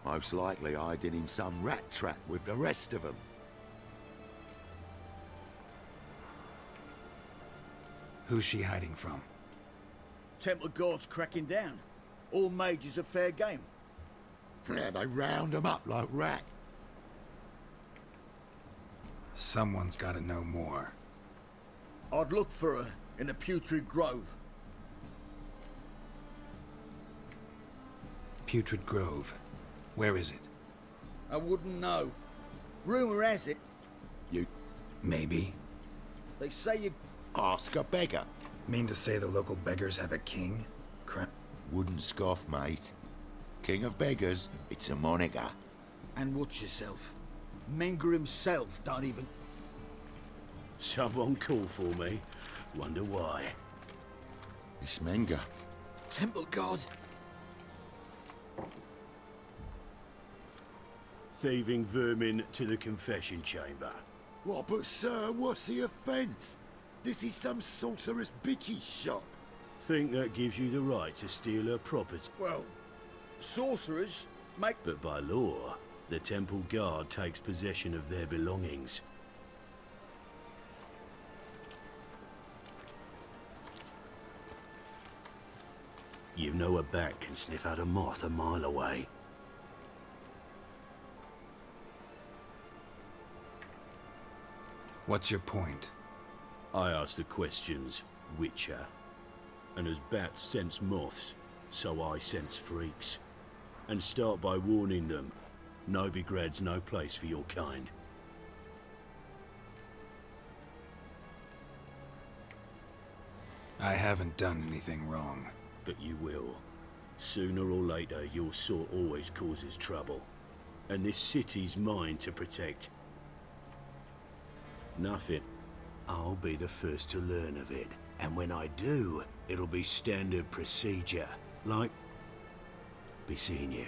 Most likely hiding in some rat trap with the rest of them. Who's she hiding from? Temple guards cracking down. All mages are fair game. Yeah, they round them up like rat. Someone's gotta know more. I'd look for her in the Putrid Grove. Putrid Grove. Where is it? I wouldn't know. Rumour has it. You... Maybe. They say you... Ask a beggar. Mean to say the local beggars have a king? Wouldn't scoff, mate. King of beggars, it's a moniker. And watch yourself. Menger himself don't even... Someone call for me. Wonder why. It's Menger. Temple guard. Thieving vermin to the confession chamber. What, but sir, what's the offence? This is some sorceress bitchy shop. Think that gives you the right to steal her property? Well, sorcerers make... But by law, the temple guard takes possession of their belongings. You know a bat can sniff out a moth a mile away. What's your point? I ask the questions, Witcher. And as bats sense moths, so I sense freaks. And start by warning them, Novigrad's no place for your kind. I haven't done anything wrong. But you will. Sooner or later, your sort always causes trouble. And this city's mine to protect. Nothing. I'll be the first to learn of it. And when I do, it'll be standard procedure. Like... be seeing you.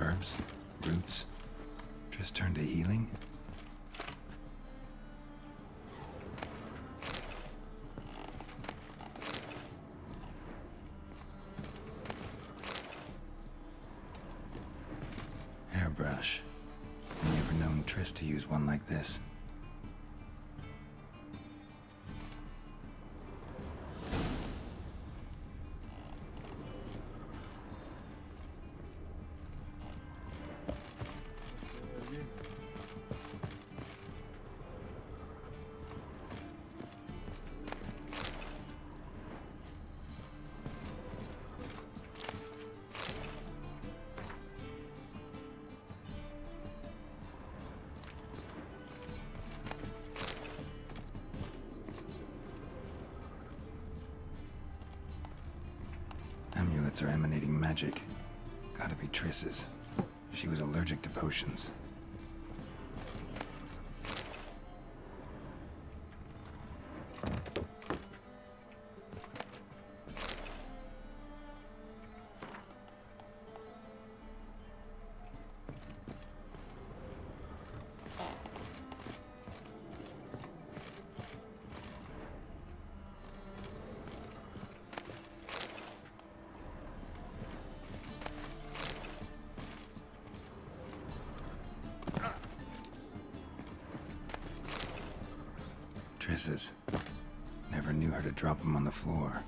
Herbs? Roots? Just turn to healing? Hairbrush. Never known Triss to use one like this. amulets are emanating magic. Gotta be Triss's. She was allergic to potions. Triss's. Never knew her to drop them on the floor.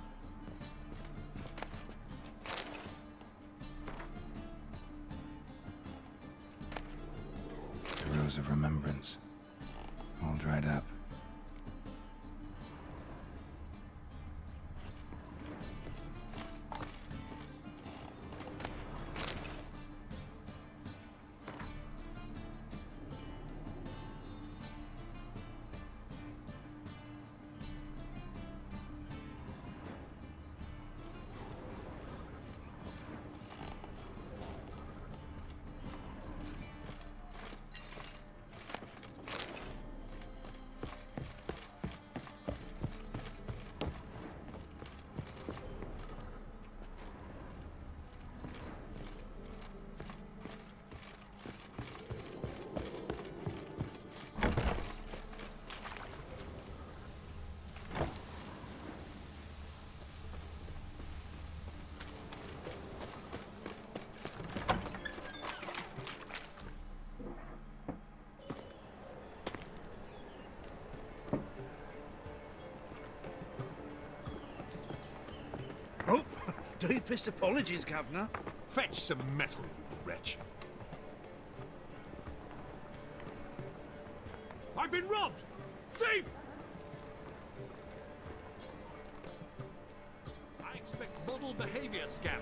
The Rose of Remembrance. All dried up. Oh, deepest apologies, Governor. Fetch some metal, you wretch. I've been robbed! Thief! I expect model behavior, scamp.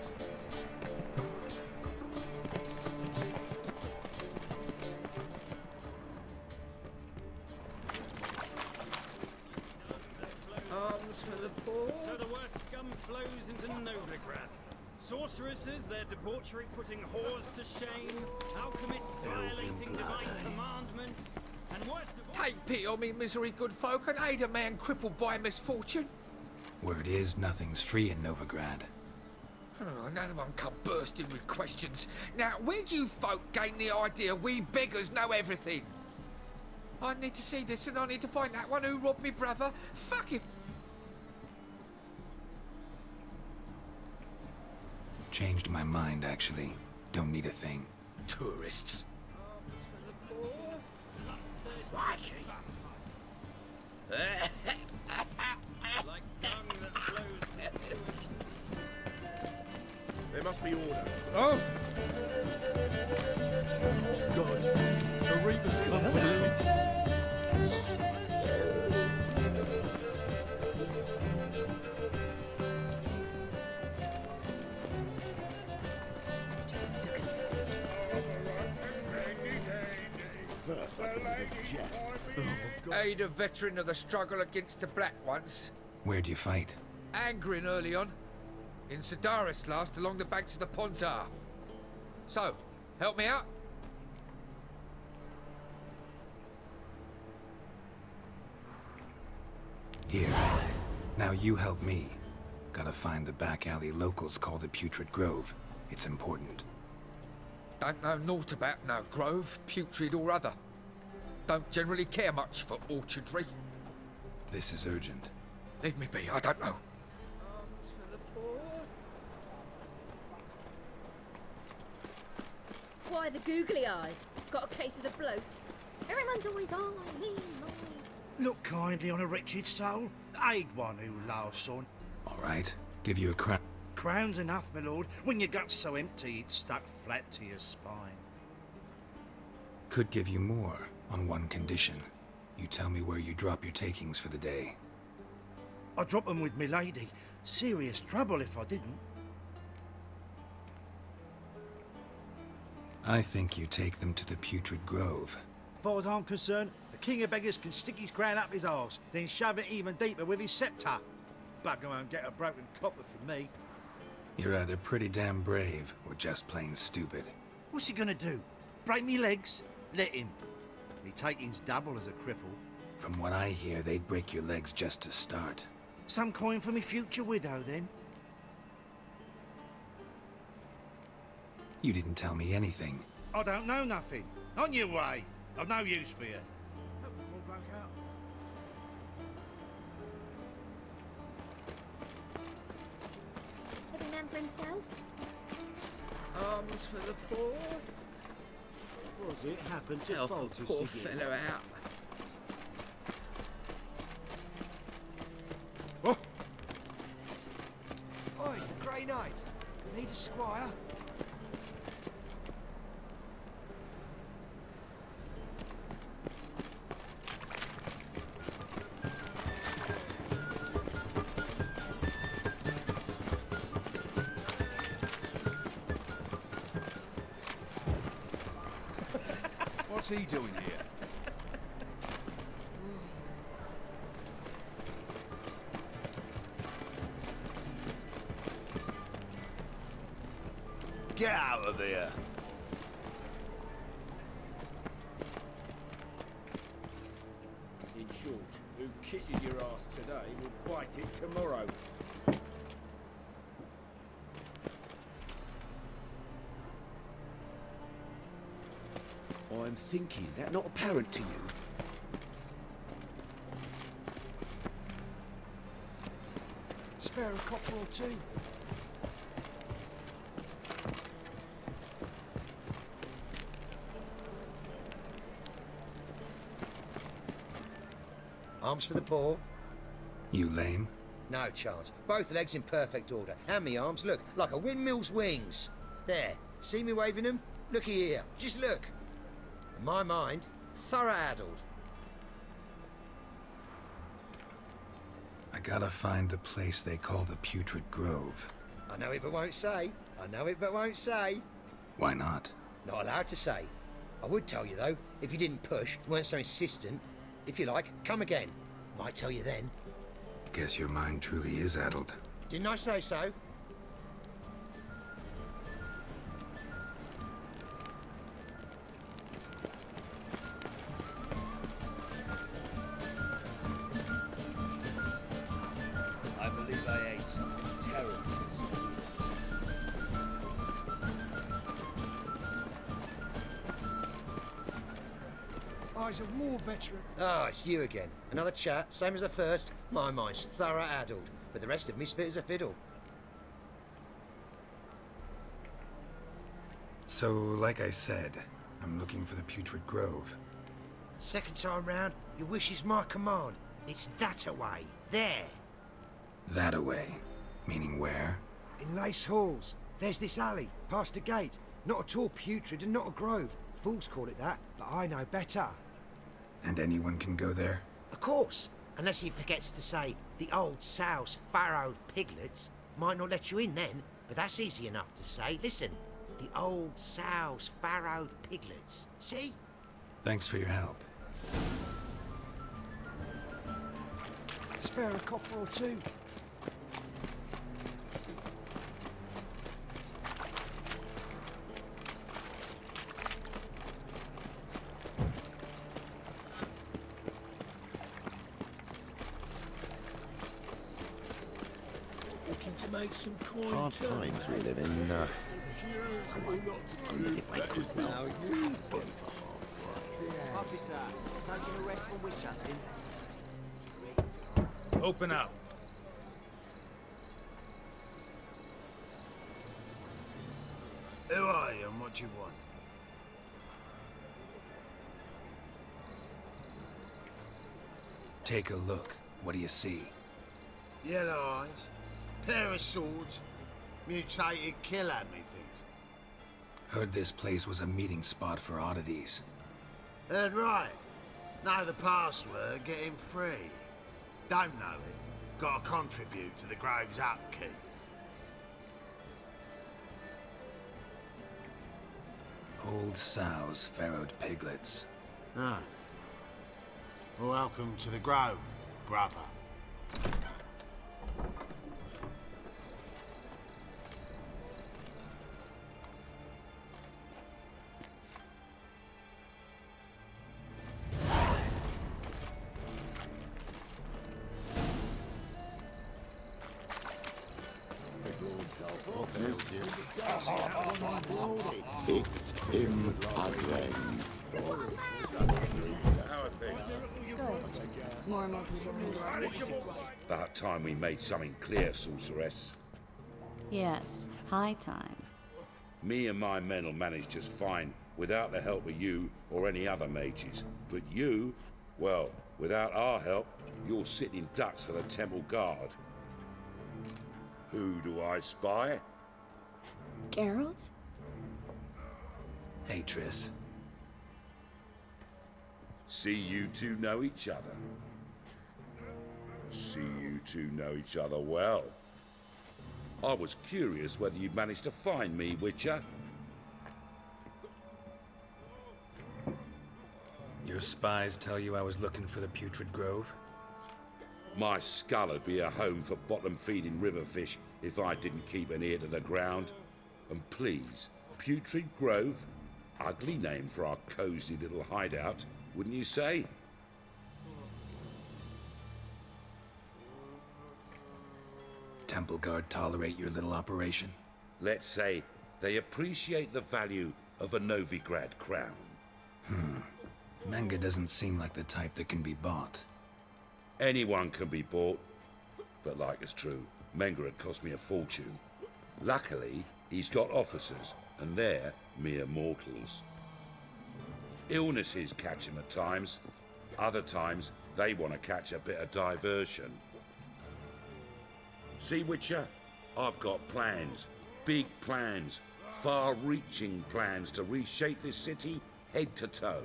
Arms for the poor. So the worst scum flows into Novigrad. Sorceresses, their debauchery putting whores to shame. Alchemists violating divine commandments. And worst of all... Take pity on me, misery, good folk, and aid a man crippled by misfortune. Word is, nothing's free in Novigrad. Oh, another one come bursting with questions. Now, where do you folk gain the idea we beggars know everything? I need to see this, and I need to find that one who robbed me brother. Fuck him. Changed my mind, actually. Don't need a thing. Tourists. Like tongue that flows to sewage. There must be order. Oh! God, the Reapers come for you. First, I can jest. Aid a veteran of the struggle against the Black once. Where'd you fight? Angering early on. In Sedaris last, along the banks of the Pontar. So, help me out? Here. Now you help me. Gotta find the back alley locals call the Putrid Grove. It's important. Don't know naught about no grove, putrid or other. Don't generally care much for orchardry. This is urgent. Leave me be, I don't know. Arms for the poor. Why the googly eyes? Got a case of the bloat? Everyone's always on me, Look kindly on a wretched soul. Aid one who laughs on. All right. Give you a crown. Crown's enough, my lord. When your gut's so empty, it's stuck flat to your spine. Could give you more, on one condition. You tell me where you drop your takings for the day. I'd drop them with me lady. Serious trouble if I didn't. I think you take them to the Putrid Grove. As far as I'm concerned, the king of beggars can stick his crown up his arse, then shove it even deeper with his sceptre. Bugger won't get a broken copper from me. You're either pretty damn brave, or just plain stupid. What's he gonna do? Break me legs? Let him. Me taking's double as a cripple. From what I hear, they'd break your legs just to start. Some coin for me future widow, then? You didn't tell me anything. I don't know nothing. On your way. I've no use for you. Every man for himself? Arms for the poor. Was it happened to Help a Folters poor to fellow out. Oi, Grey Knight. Need a squire? What's he doing here? Get out of here. In short, who kisses your ass today will bite it tomorrow. I'm thinking that not apparent to you. Spare a copper or two. Arms for the poor. You lame? No chance. Both legs in perfect order. And me arms, look, like a windmill's wings. There. See me waving them? Looky here. Just look. In my mind, thorough addled. I gotta find the place they call the Putrid Grove. I know it but won't say. I know it but won't say. Why not? Not allowed to say. I would tell you though, if you didn't push, weren't so insistent. If you like, come again. Might tell you then. Guess your mind truly is addled. Didn't I say so? I believe I ate something terrible this morning. Eyes a war veteran. Oh, it's you again. Another chat, same as the first. My mind's thorough addled, but the rest of me's fit as a fiddle. So, like I said, I'm looking for the Putrid Grove. Second time round, your wish is my command. It's that away. There. That away? Meaning where? In Lace Halls. There's this alley, past the gate. Not at all putrid and not a grove. Fools call it that, but I know better. And anyone can go there? Of course. Unless he forgets to say, the old sow's farrowed piglets. Might not let you in then, but that's easy enough to say. Listen, the old sow's farrowed piglets. See? Thanks for your help. Spare a copper or two. Looking to make some coin. Hard times we live in. So I wondered if I could now you for hard price. Officer, taking a rest from witch hunting. Open up. Who are you and what do you want? Take a look. What do you see? Yellow eyes, pair of swords, mutated killer me things. Heard this place was a meeting spot for oddities. Heard right. Know the password, get him free. Don't know it, gotta contribute to the Grove's upkeep. Old sows, farrowed piglets. Ah. Welcome to the Grove, brother. Picked him again. Good. More and more people realize it. About time we made something clear, sorceress. Yes, high time. Me and my men will manage just fine without the help of you or any other mages. But you, well, without our help, you're sitting ducks for the temple guard. Who do I spy? Geralt? Hey, Triss. See you two know each other. See you two know each other well. I was curious whether you'd managed to find me, Witcher. Your spies tell you I was looking for the Putrid Grove? My skull would be a home for bottom-feeding river fish if I didn't keep an ear to the ground. And please, Putrid Grove? Ugly name for our cozy little hideout, wouldn't you say? Temple Guard tolerate your little operation? Let's say they appreciate the value of a Novigrad crown. Menga doesn't seem like the type that can be bought. Anyone can be bought, but like it's true, Menga had cost me a fortune. Luckily, he's got officers, and they're mere mortals. Illnesses catch him at times. Other times, they want to catch a bit of diversion. See, Witcher? I've got plans. Big plans. Far-reaching plans to reshape this city head to toe.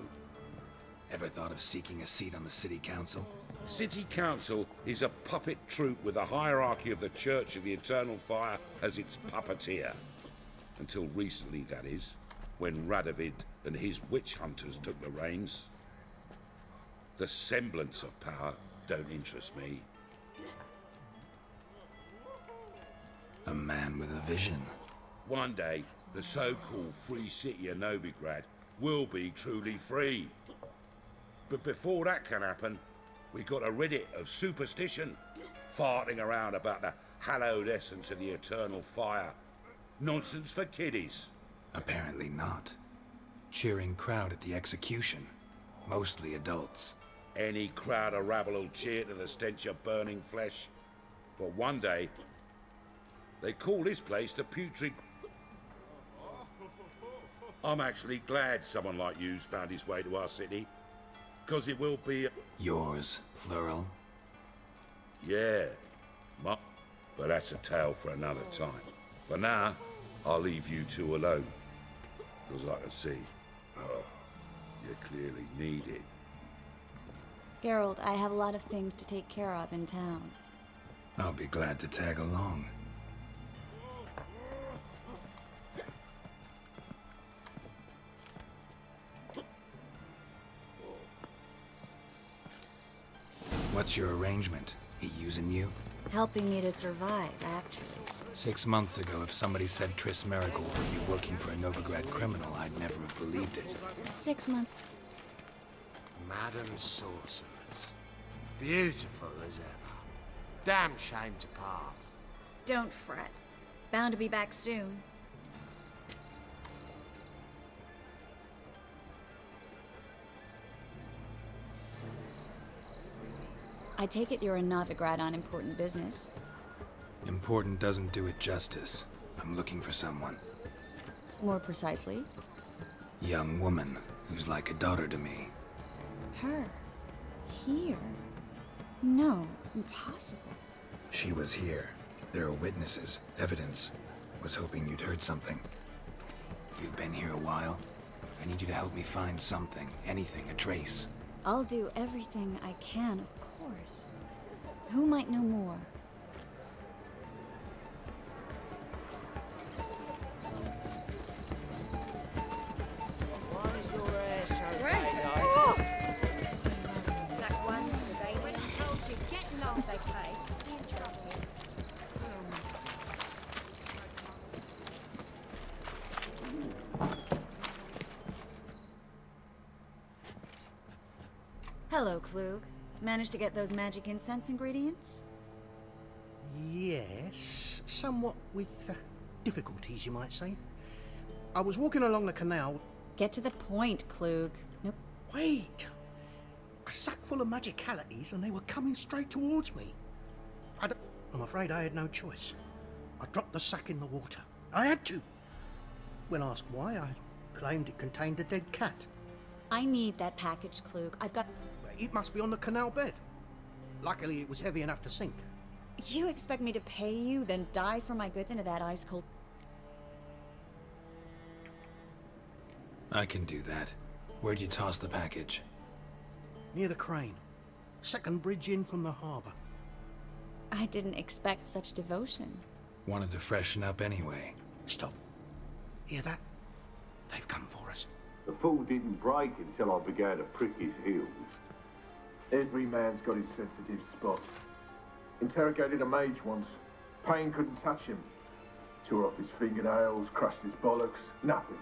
Ever thought of seeking a seat on the city council? City council is a puppet troupe with the hierarchy of the Church of the Eternal Fire as its puppeteer. Until recently, that is, when Radovid and his witch hunters took the reins. The semblance of power don't interest me. A man with a vision. One day, the so-called free city of Novigrad will be truly free. But before that can happen, we got to rid it of superstition, farting around about the hallowed essence of the eternal fire. Nonsense for kiddies. Apparently not. Cheering crowd at the execution. Mostly adults. Any crowd of rabble will cheer to the stench of burning flesh. But one day, they call this place the Putrid... I'm actually glad someone like you's found his way to our city. Because it will be... Yours, plural? Yeah. But that's a tale for another time. For now, I'll leave you two alone. Because I can see, well, you clearly need it. Geralt, I have a lot of things to take care of in town. I'll be glad to tag along. What's your arrangement? He using you? Helping me to survive, actually. 6 months ago, if somebody said Triss Merigold would be working for a Novigrad criminal, I'd never have believed it. 6 months. Madam Sorceress. Beautiful as ever. Damn shame to part. Don't fret. Bound to be back soon. I take it you're a Novigrad on important business. Important doesn't do it justice. I'm looking for someone. More precisely? Young woman who's like a daughter to me. Her? Here? No, impossible. She was here. There are witnesses, evidence. Was hoping you'd heard something. You've been here a while. I need you to help me find something, anything, a trace. I'll do everything I can, of course. Who might know more? Why is your hair so Right. bad, Oh! That one's the day when I told you, get lost, okay? Be in trouble. Hello, Klug. Managed to get those magic incense ingredients? Yes, somewhat with difficulties, you might say. I was walking along the canal. Get to the point, Klug. Nope. Wait! A sack full of magicalities, and they were coming straight towards me. I'm afraid I had no choice. I dropped the sack in the water. I had to. When asked why, I claimed it contained a dead cat. I need that package, Klug. I've got... It must be on the canal bed. Luckily, it was heavy enough to sink. You expect me to pay you, then dive for my goods into that ice-cold... I can do that. Where'd you toss the package? Near the crane. Second bridge in from the harbour. I didn't expect such devotion. Wanted to freshen up anyway. Stop. Hear that? They've come for us. The fall didn't break until I began to prick his heels. Every man's got his sensitive spots. Interrogated a mage once. Pain couldn't touch him. Tore off his fingernails, crushed his bollocks, nothing.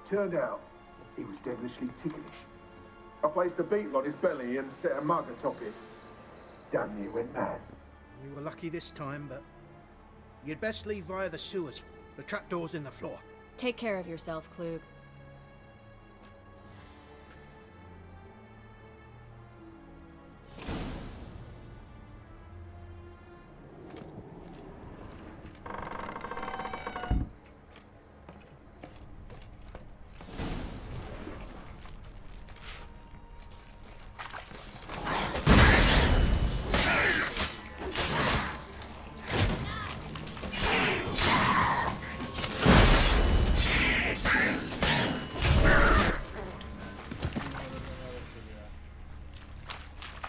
Turned out, he was devilishly ticklish. I placed a beetle on his belly and set a mug atop it. Damn near went mad. You were lucky this time, but you'd best leave via the sewers. The trapdoor's in the floor. Take care of yourself, Klug.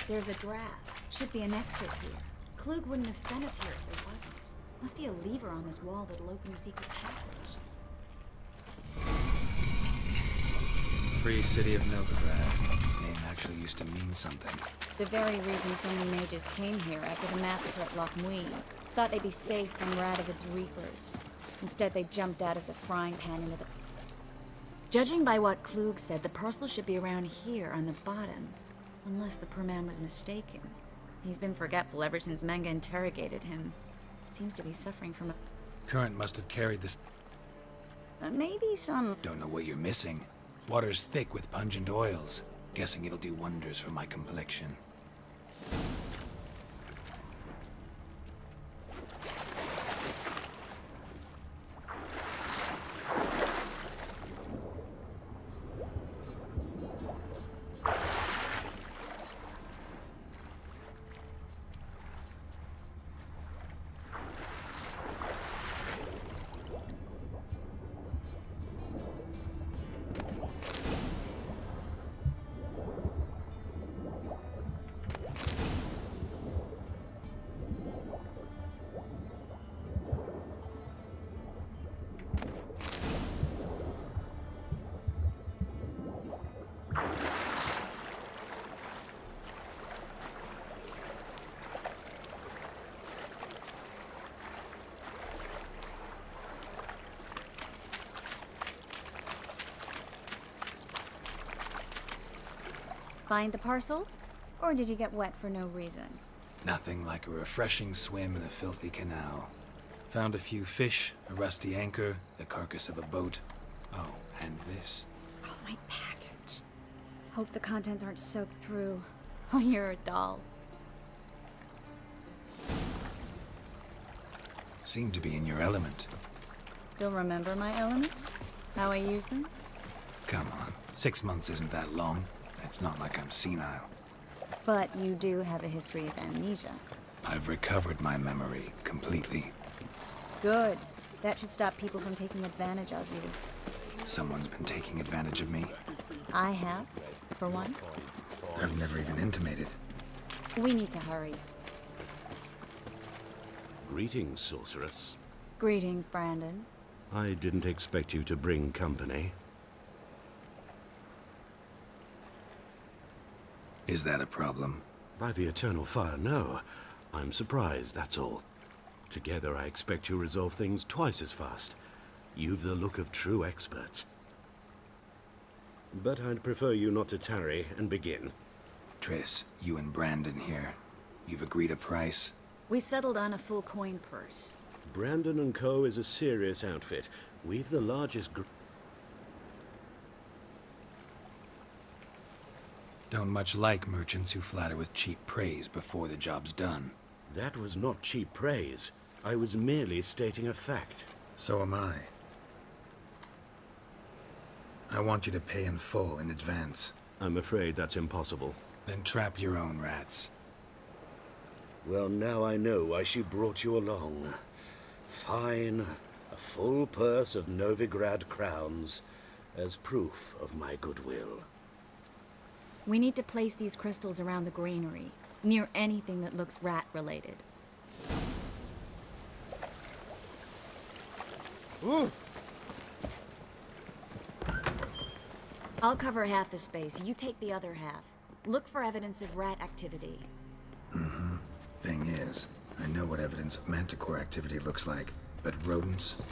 There's a draft. Should be an exit here. Klug wouldn't have sent us here if there wasn't. Must be a lever on this wall that'll open a secret passage. Free City of Novigrad. Name actually used to mean something. The very reason so many mages came here after the massacre at Loch Muin. Thought they'd be safe from Radovid's reapers. Instead, they jumped out of the frying pan into the... Judging by what Klug said, the parcel should be around here on the bottom. Unless the poor man was mistaken. He's been forgetful ever since Manga interrogated him. Seems to be suffering from a... Current must have carried this... maybe some... Don't know what you're missing. Water's thick with pungent oils. Guessing it'll do wonders for my complexion. Find the parcel? Or did you get wet for no reason? Nothing like a refreshing swim in a filthy canal. Found a few fish, a rusty anchor, the carcass of a boat. Oh, and this. Oh, my package. Hope the contents aren't soaked through. Oh, you're a doll. Seem to be in your element. Still remember my elements? How I use them? Come on, 6 months isn't that long. It's not like I'm senile. But you do have a history of amnesia. I've recovered my memory completely. Good. That should stop people from taking advantage of you. Someone's been taking advantage of me. I have, for one. I've never even intimated. We need to hurry. Greetings, sorceress. Greetings, Brandon. I didn't expect you to bring company. Is that a problem? By the eternal fire, no. I'm surprised, that's all. Together, I expect you resolve things twice as fast. You've the look of true experts. But I'd prefer you not to tarry and begin. Triss, you and Brandon here. You've agreed a price? We settled on a full coin purse. Brandon and Co. is a serious outfit. We've the largest Don't much like merchants who flatter with cheap praise before the job's done. That was not cheap praise. I was merely stating a fact. So am I. I want you to pay in full in advance. I'm afraid that's impossible. Then trap your own rats. Well, now I know why she brought you along. Fine. A full purse of Novigrad crowns as proof of my goodwill. We need to place these crystals around the granary, near anything that looks rat-related. Ooh. I'll cover half the space. You take the other half. Look for evidence of rat activity. Mm-hmm. Thing is, I know what evidence of manticore activity looks like, but rodents?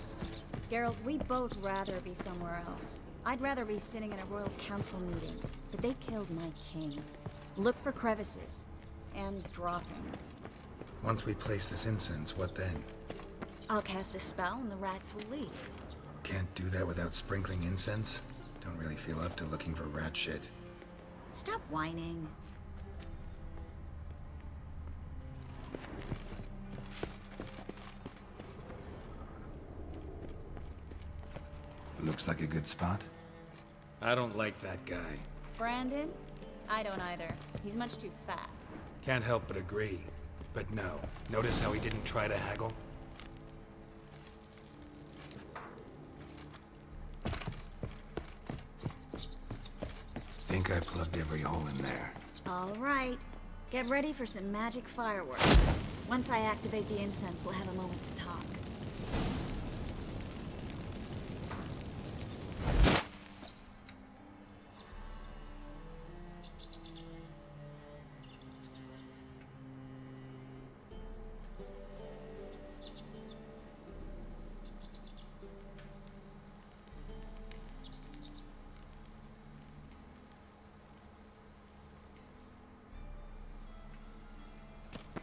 Geralt, we'd both rather be somewhere else. I'd rather be sitting in a royal council meeting, but they killed my king. Look for crevices and droppings. Once we place this incense, what then? I'll cast a spell and the rats will leave. Can't do that without sprinkling incense? Don't really feel up to looking for rat shit. Stop whining. Looks like a good spot. I don't like that guy. Brandon? I don't either. He's much too fat. Can't help but agree. But no. Notice how he didn't try to haggle? Think I plugged every hole in there. All right. Get ready for some magic fireworks. Once I activate the incense, we'll have a moment to talk.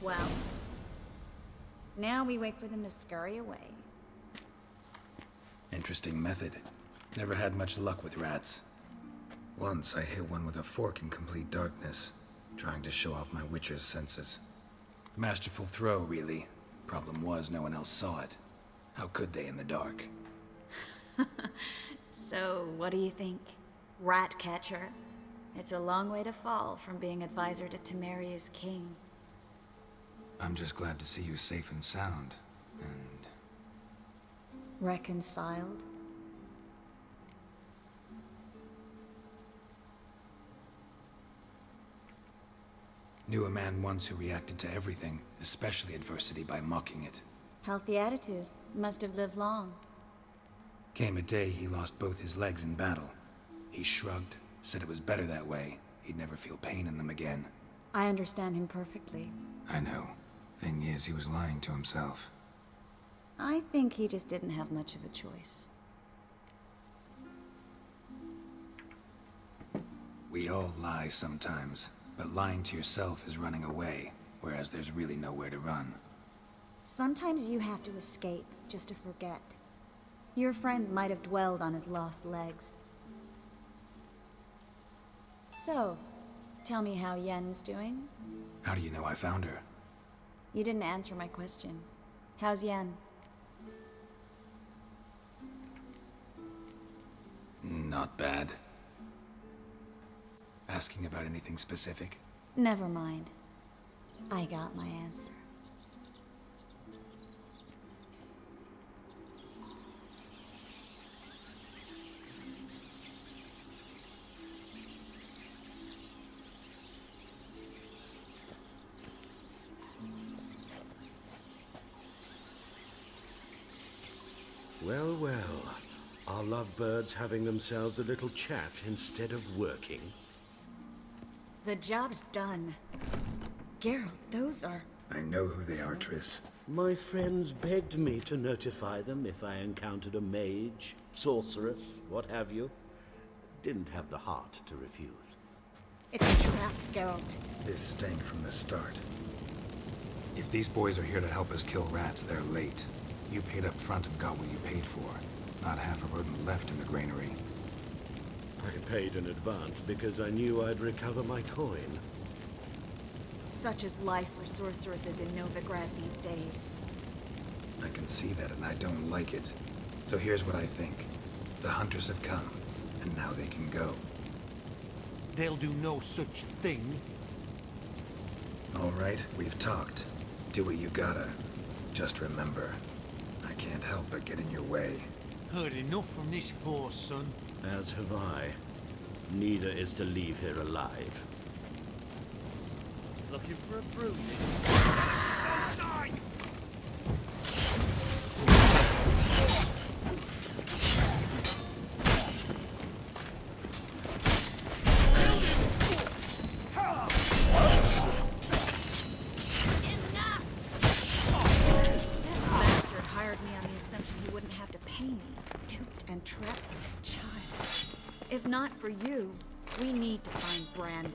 Well, now we wait for them to scurry away. Interesting method. Never had much luck with rats. Once I hit one with a fork in complete darkness, trying to show off my witcher's senses. Masterful throw, really. Problem was, no one else saw it. How could they in the dark? So, what do you think? Rat catcher? It's a long way to fall from being advisor to Temeria's king. I'm just glad to see you safe and sound, and... Reconciled? Knew a man once who reacted to everything, especially adversity, by mocking it. Healthy attitude. Must have lived long. Came a day he lost both his legs in battle. He shrugged, said it was better that way. He'd never feel pain in them again. I understand him perfectly. I know. Thing is, he was lying to himself. I think he just didn't have much of a choice. We all lie sometimes, but lying to yourself is running away, whereas there's really nowhere to run. Sometimes you have to escape, just to forget. Your friend might have dwelled on his lost legs. So, tell me how Yen's doing? How do you know I found her? You didn't answer my question. How's Yen? Not bad. Asking about anything specific? Never mind. I got my answer. Well, well. Are lovebirds having themselves a little chat instead of working? The job's done. Geralt, those are... I know who they are, Triss. My friends begged me to notify them if I encountered a mage, sorceress, what have you. Didn't have the heart to refuse. It's a trap, Geralt. This stank from the start. If these boys are here to help us kill rats, they're late. You paid up front and got what you paid for. Not half a rodent left in the granary. I paid in advance because I knew I'd recover my coin. Such is life for sorceresses in Novigrad these days. I can see that and I don't like it. So here's what I think. The hunters have come, and now they can go. They'll do no such thing. All right, we've talked. Do what you gotta. Just remember, I can't help but get in your way. Heard enough from this force, son. As have I. Neither is to leave here alive. Looking for a bruise? If not for you, we need to find Brandon.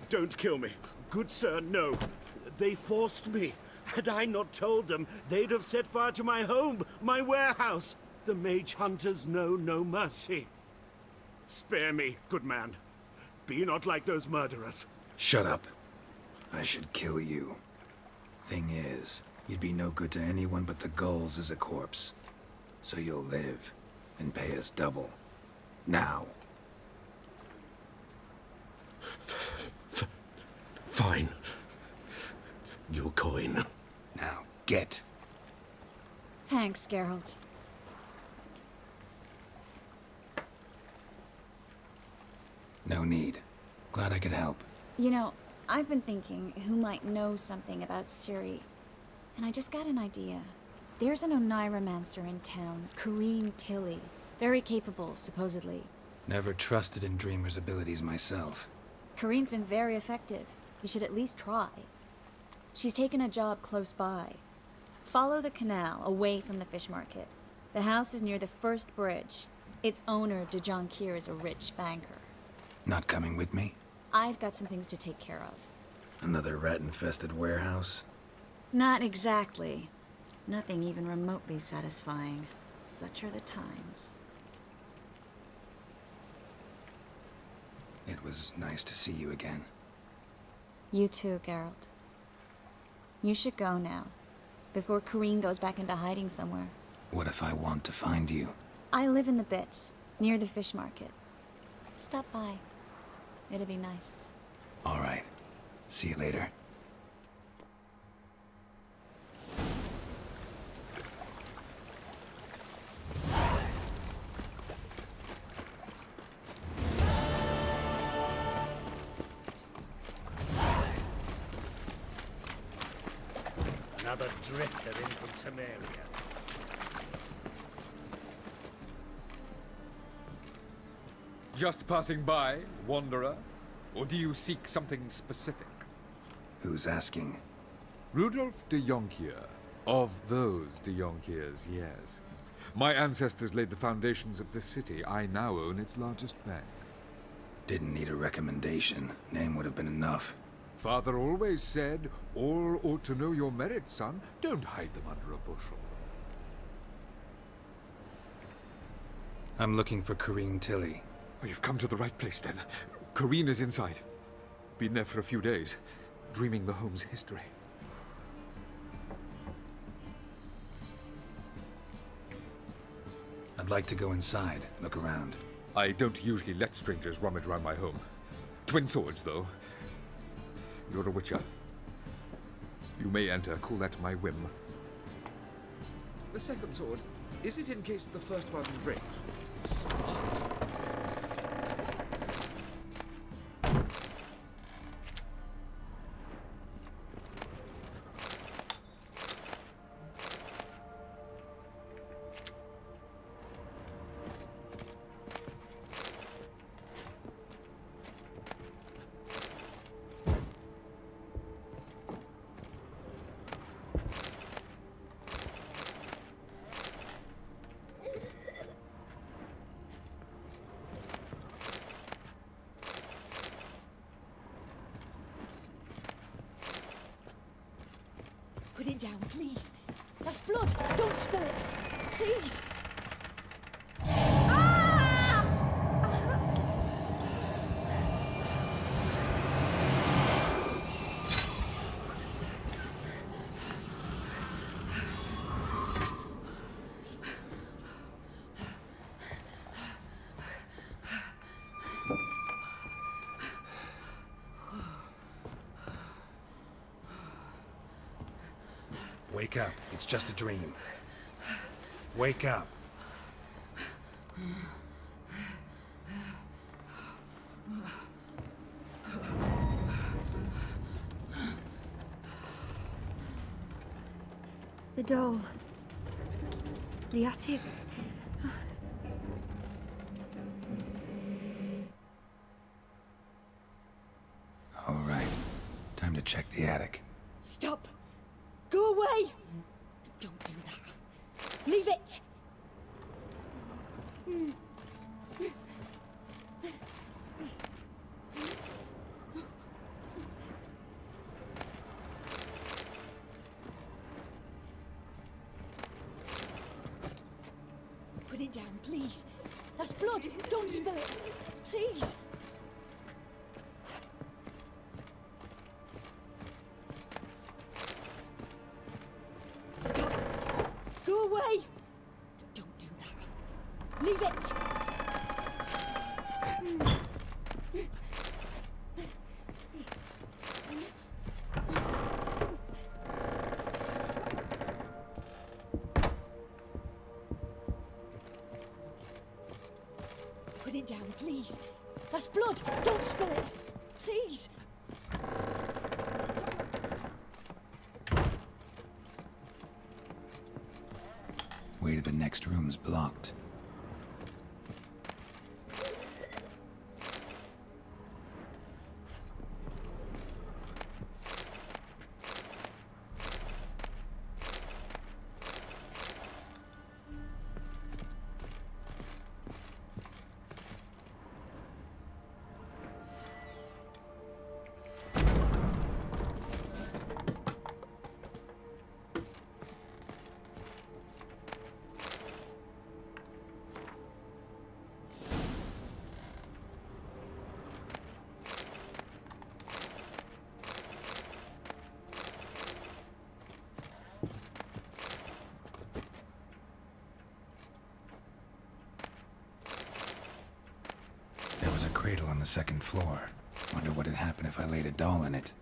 Don't kill me. Good sir, no. They forced me. Had I not told them, they'd have set fire to my home, my warehouse. The mage hunters know no mercy. Spare me, good man. Be not like those murderers. Shut up. I should kill you. Thing is, you'd be no good to anyone but the gulls as a corpse. So you'll live, and pay us double. Now. Fine. Your coin. Now, get. Thanks, Geralt. No need. Glad I could help. You know, I've been thinking who might know something about Ciri. And I just got an idea. There's an Oneiromancer in town, Corrine Tilly. Very capable, supposedly. Never trusted in Dreamer's abilities myself. Corrine's been very effective. You should at least try. She's taken a job close by. Follow the canal, away from the fish market. The house is near the first bridge. Its owner, de Jonquier, is a rich banker. Not coming with me? I've got some things to take care of. Another rat-infested warehouse? Not exactly. Nothing even remotely satisfying. Such are the times. It was nice to see you again. You too, Geralt. You should go now, before Corrine goes back into hiding somewhere. What if I want to find you? I live in the Bits, near the fish market. Stop by. It'll be nice. All right. See you later. Another drifter in from Temeria. Just passing by, wanderer? Or do you seek something specific? Who's asking? Rudolf de Jonquier. Of those de Jonquiers, yes. My ancestors laid the foundations of this city. I now own its largest bank. Didn't need a recommendation. Name would have been enough. Father always said, all ought to know your merits, son. Don't hide them under a bushel. I'm looking for Corrine Tilly. Oh, you've come to the right place, then. Corrine is inside. Been there for a few days, dreaming the home's history. I'd like to go inside, look around. I don't usually let strangers rummage around my home. Twin swords, though. You're a witcher. You may enter, call that my whim. The second sword, is it in case the first one breaks? Smart. down, please. That's blood. Don't spill it. Please. Wake up. It's just a dream. Wake up. The doll. The attic. All right. Time to check the attic. Stop. Go away. Don't do that. Leave it. Put it down, please. That's blood. Don't spill it. Please. Stop. Go away. Don't do that. Leave it. Put it down, please. That's blood. Don't spill it. Please. Way to the next room's blocked. Cradle on the second floor. Wonder what'd happen if I laid a doll in it.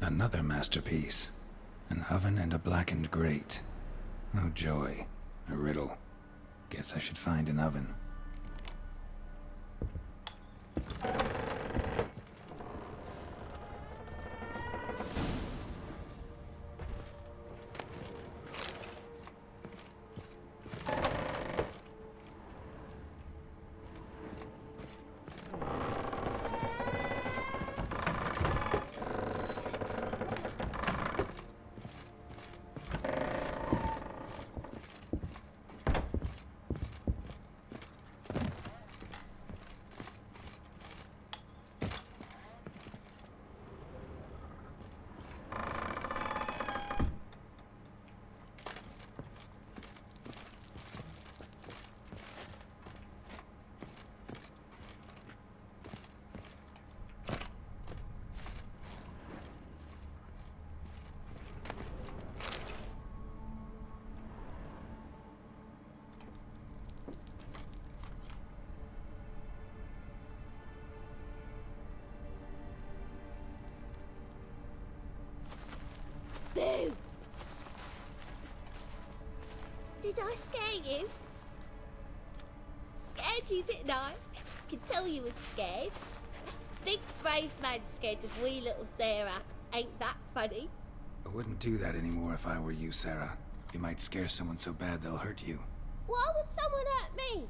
Another masterpiece. An oven and a blackened grate. Oh joy. A riddle. Guess I should find an oven. Did I scare you? Scared you, didn't I? I can tell you was scared. Big brave man scared of wee little Sarah. Ain't that funny? I wouldn't do that anymore if I were you, Sarah. You might scare someone so bad they'll hurt you. Why would someone hurt me?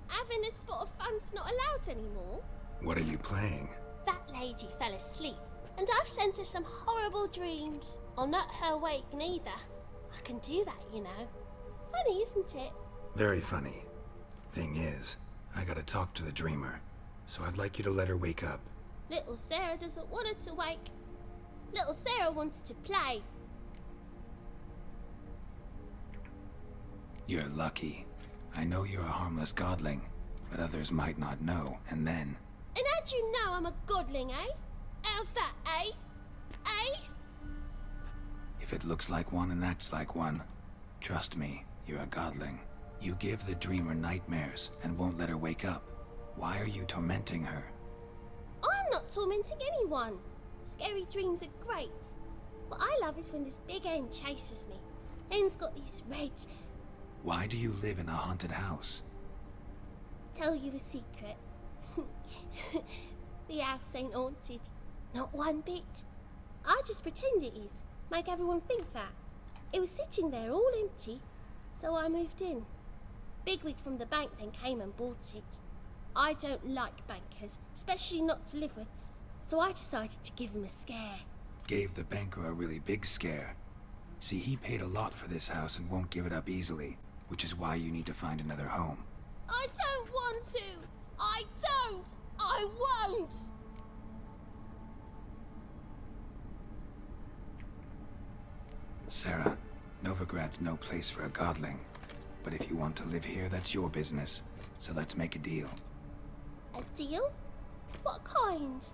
Having a spot of fun's not allowed anymore. What are you playing? That lady fell asleep, and I've sent her some horrible dreams. I'll not her awake neither. I can do that, you know. Funny, isn't it? Very funny. Thing is, I gotta talk to the dreamer, so I'd like you to let her wake up. Little Sarah doesn't want her to wake. Little Sarah wants to play. You're lucky. I know you're a harmless godling, but others might not know, and then... And how'd you know I'm a godling, eh? How's that, eh? Eh? If it looks like one and acts like one, trust me, you're a godling. You give the dreamer nightmares and won't let her wake up. Why are you tormenting her? I'm not tormenting anyone. Scary dreams are great. What I love is when this big hen chases me. Hen's got these red... Why do you live in a haunted house? Tell you a secret. The house ain't haunted. Not one bit. I just pretend it is. Make everyone think that. It was sitting there all empty, so I moved in. Bigwig from the bank then came and bought it. I don't like bankers, especially not to live with, so I decided to give him a scare. Gave the banker a really big scare. See, he paid a lot for this house and won't give it up easily, which is why you need to find another home. I don't want to! I don't! I won't! Sarah, Novigrad's no place for a godling. But if you want to live here, that's your business. So let's make a deal. A deal? What kind?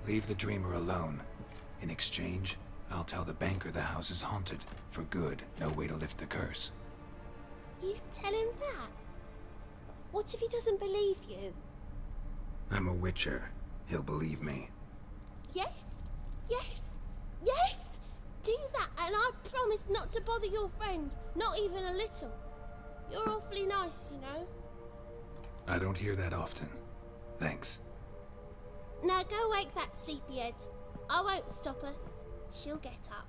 Leave the dreamer alone. In exchange, I'll tell the banker the house is haunted. For good, no way to lift the curse. You tell him that? What if he doesn't believe you? I'm a witcher. He'll believe me. Yes? Yes? Yes! Do that, and I promise not to bother your friend. Not even a little. You're awfully nice, you know. I don't hear that often. Thanks. Now go wake that sleepyhead. I won't stop her. She'll get up.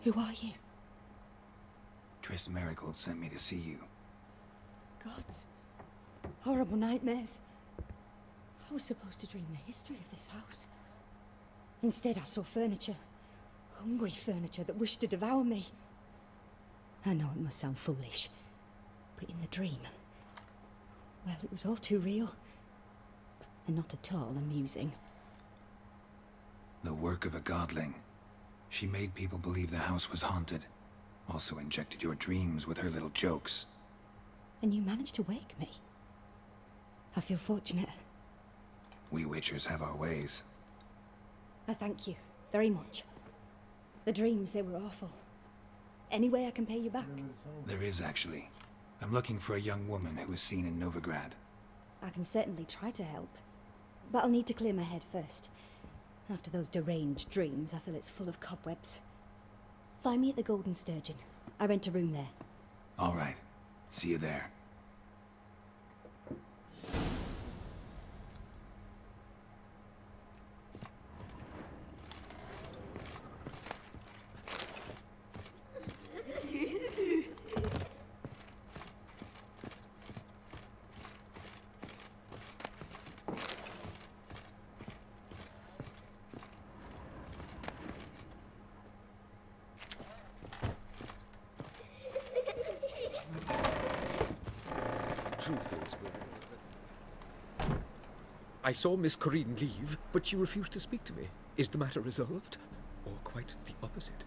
Who are you? Triss Marigold sent me to see you. Gods. Horrible nightmares. I was supposed to dream the history of this house. Instead, I saw furniture. Hungry furniture that wished to devour me. I know it must sound foolish, but in the dream, well, it was all too real. And not at all amusing. The work of a godling. She made people believe the house was haunted. Also injected your dreams with her little jokes. And you managed to wake me. I feel fortunate. We witchers have our ways. I thank you very much. The dreams, they were awful. Any way I can pay you back? There is, actually. I'm looking for a young woman who was seen in Novigrad. I can certainly try to help. But I'll need to clear my head first. After those deranged dreams, I feel it's full of cobwebs. Find me at the Golden Sturgeon. I rent a room there. All right. See you there. I saw Miss Corinne leave, but she refused to speak to me. Is the matter resolved? or quite the opposite?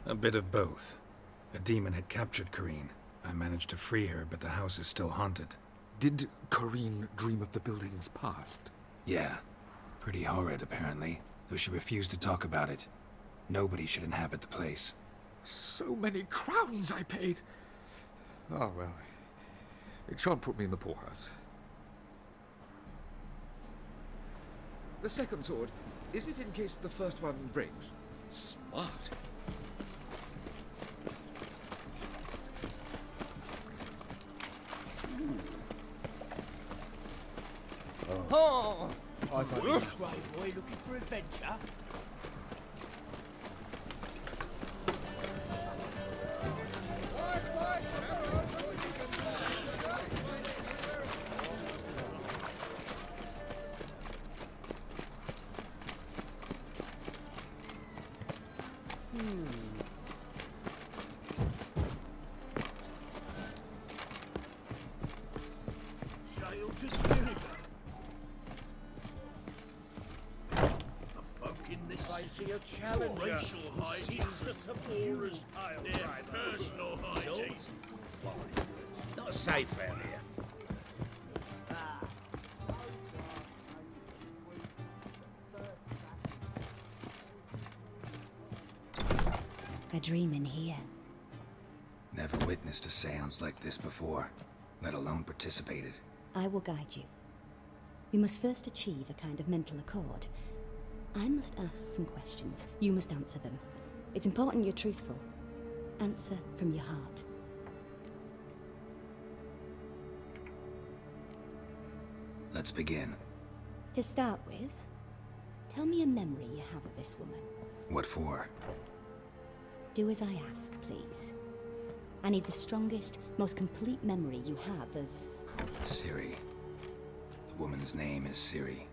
A bit of both. A demon had captured Corrine. I managed to free her, but the house is still haunted. Did Corrine dream of the building's past? Yeah. Pretty horrid, apparently, though she refused to talk about it. Nobody should inhabit the place. So many crowns I paid! Oh, well. It shan't put me in the poorhouse. The second sword, is it in case the first one breaks? Smart. Oh! I thought he was a brave boy looking for adventure. Sail to Skinniger. The folk in this I see a city, challenger racial who hijinks seeks to and subdue wars, pile their driver. personal hijinks. Not safe round here. A dream in here. Never witnessed a seance like this before, let alone participated. I will guide you. You must first achieve a kind of mental accord. I must ask some questions. You must answer them. It's important you're truthful. Answer from your heart. Let's begin. To start with, tell me a memory you have of this woman. What for? Do as I ask, please. I need the strongest, most complete memory you have of... Ciri. The woman's name is Ciri.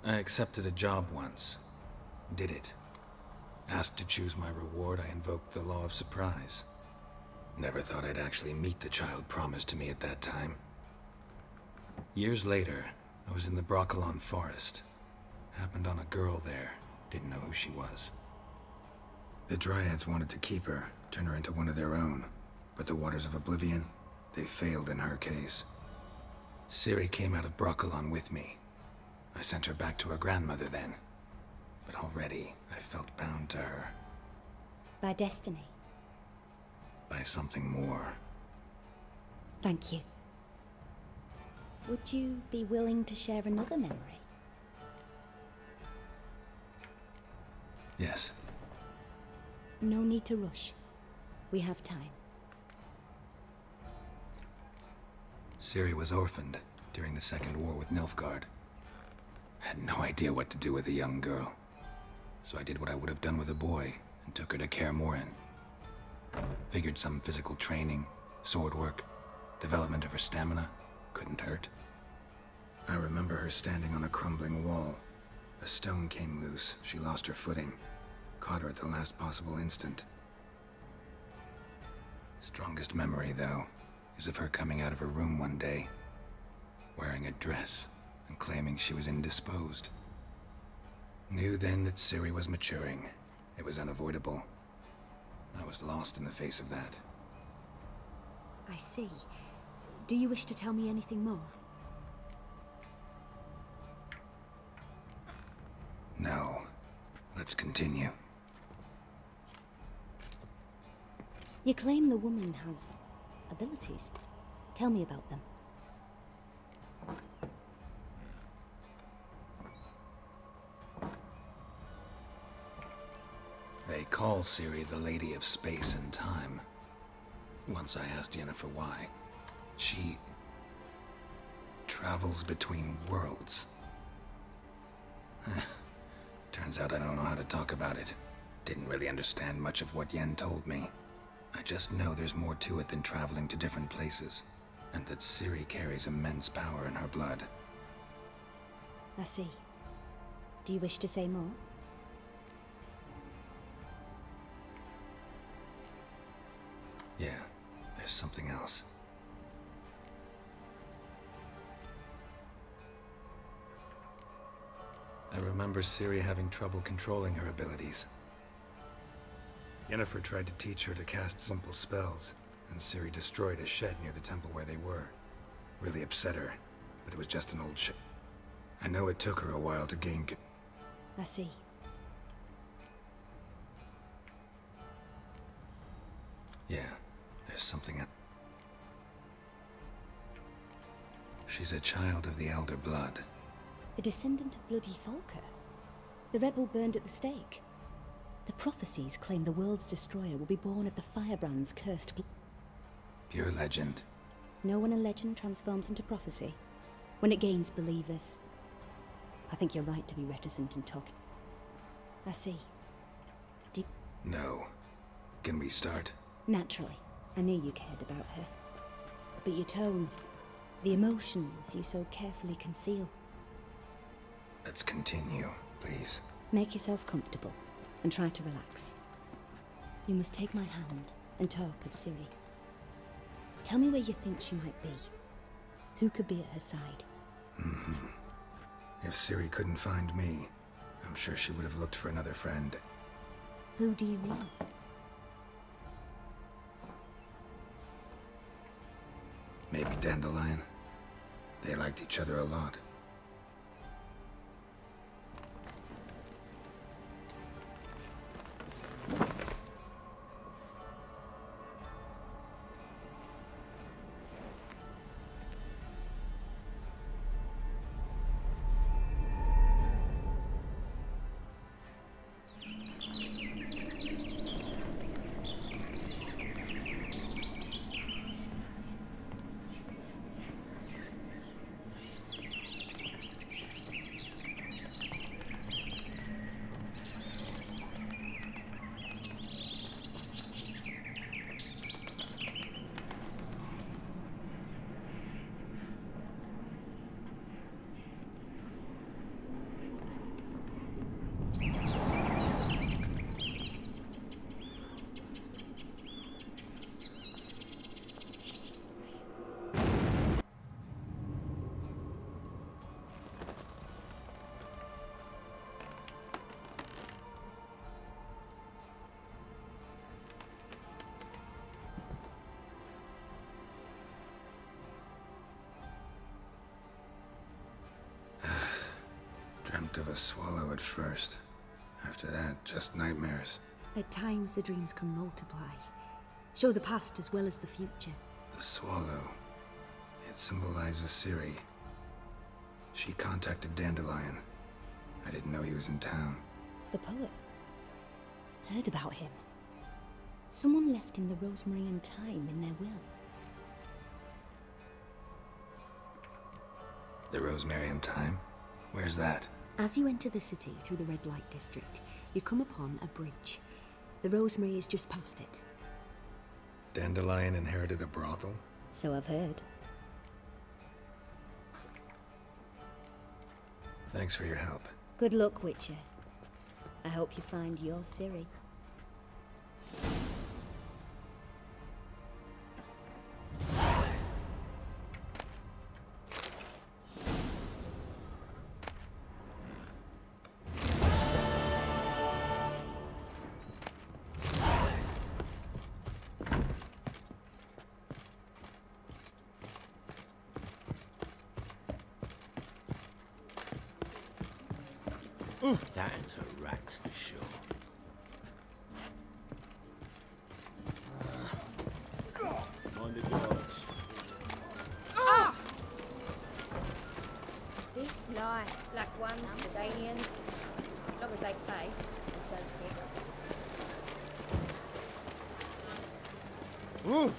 I accepted a job once. Did it. Asked to choose my reward, I invoked the law of surprise. Never thought I'd actually meet the child promised to me at that time. Years later, I was in the Broccolon forest. Happened on a girl there. Didn't know who she was. The Dryads wanted to keep her, turn her into one of their own. But the Waters of Oblivion, they failed in her case. Ciri came out of Broccolon with me. I sent her back to her grandmother then. But already, I felt bound to her. By destiny. By something more. Thank you. Would you be willing to share another memory? Yes. No need to rush. We have time. Ciri was orphaned during the Second War with Nilfgaard. Had no idea what to do with a young girl. So I did what I would have done with a boy and took her to Kaer Morhen. Figured some physical training, sword work, development of her stamina couldn't hurt. I remember her standing on a crumbling wall. A stone came loose, she lost her footing. Caught her at the last possible instant. Strongest memory, though, is of her coming out of her room one day, wearing a dress and claiming she was indisposed. Knew then that Ciri was maturing. It was unavoidable. I was lost in the face of that. I see. Do you wish to tell me anything more? No. Let's continue. You claim the woman has abilities. Tell me about them. They call Ciri the Lady of Space and Time. Once I asked Yennefer why. She travels between worlds. Turns out I don't know how to talk about it. Didn't really understand much of what Yen told me. I just know there's more to it than traveling to different places, and that Ciri carries immense power in her blood. I see. Do you wish to say more? Yeah, there's something else. I remember Ciri having trouble controlling her abilities. Yennefer tried to teach her to cast simple spells, and Ciri destroyed a shed near the temple where they were. Really upset her, but it was just an old shed. I know it took her a while to gain I see. Yeah, there's something else. She's a child of the Elder Blood. A descendant of bloody Volker. The rebel burned at the stake. The prophecies claim the world's destroyer will be born of the firebrand's cursed blood. Pure legend. Know when a legend transforms into prophecy? When it gains believers. I think you're right to be reticent in talking. I see. No. Can we start? Naturally. I knew you cared about her. But your tone, the emotions you so carefully conceal. Let's continue, please. Make yourself comfortable and try to relax. You must take my hand and talk of Ciri. Tell me where you think she might be. Who could be at her side? If Ciri couldn't find me, I'm sure she would have looked for another friend. Who do you mean? Maybe Dandelion. They liked each other a lot. Dreamt of a swallow at first. After that, just nightmares. At times the dreams can multiply. Show the past as well as the future. The swallow. It symbolizes Ciri. She contacted Dandelion. I didn't know he was in town. The poet. Heard about him. Someone left him the rosemary and thyme in their will. The rosemary and thyme? Where's that? As you enter the city through the red light district, you come upon a bridge. The rosemary is just past it. Dandelion inherited a brothel? So I've heard. Thanks for your help. Good luck, Witcher. I hope you find your Ciri. That's a rat for sure. Mind the dogs. Ah! This life, black ones, Medanians, as long as they pay, don't hit. Ooh.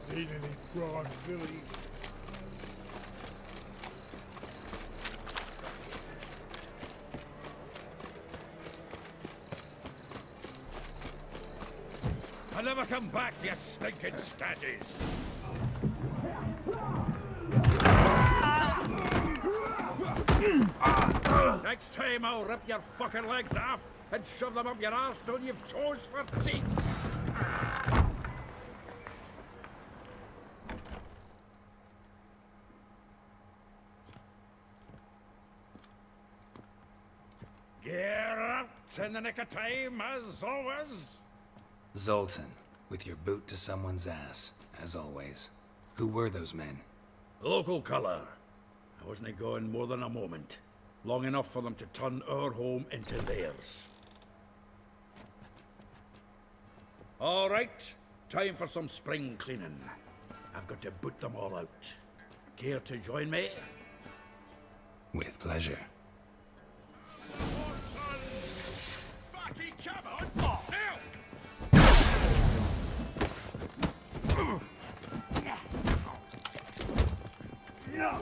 Seen any prawn filly? I'll never come back, you stinking scatties! Next time I'll rip your fucking legs off and shove them up your arse till you've toes for teeth. Geralt in the nick of time, as always. Zoltan, with your boot to someone's ass, as always. Who were those men? Local colour. I wasn't going more than a moment. Long enough for them to turn our home into theirs. All right, time for some spring cleaning. I've got to boot them all out. Care to join me? With pleasure. Fucking come on! Now!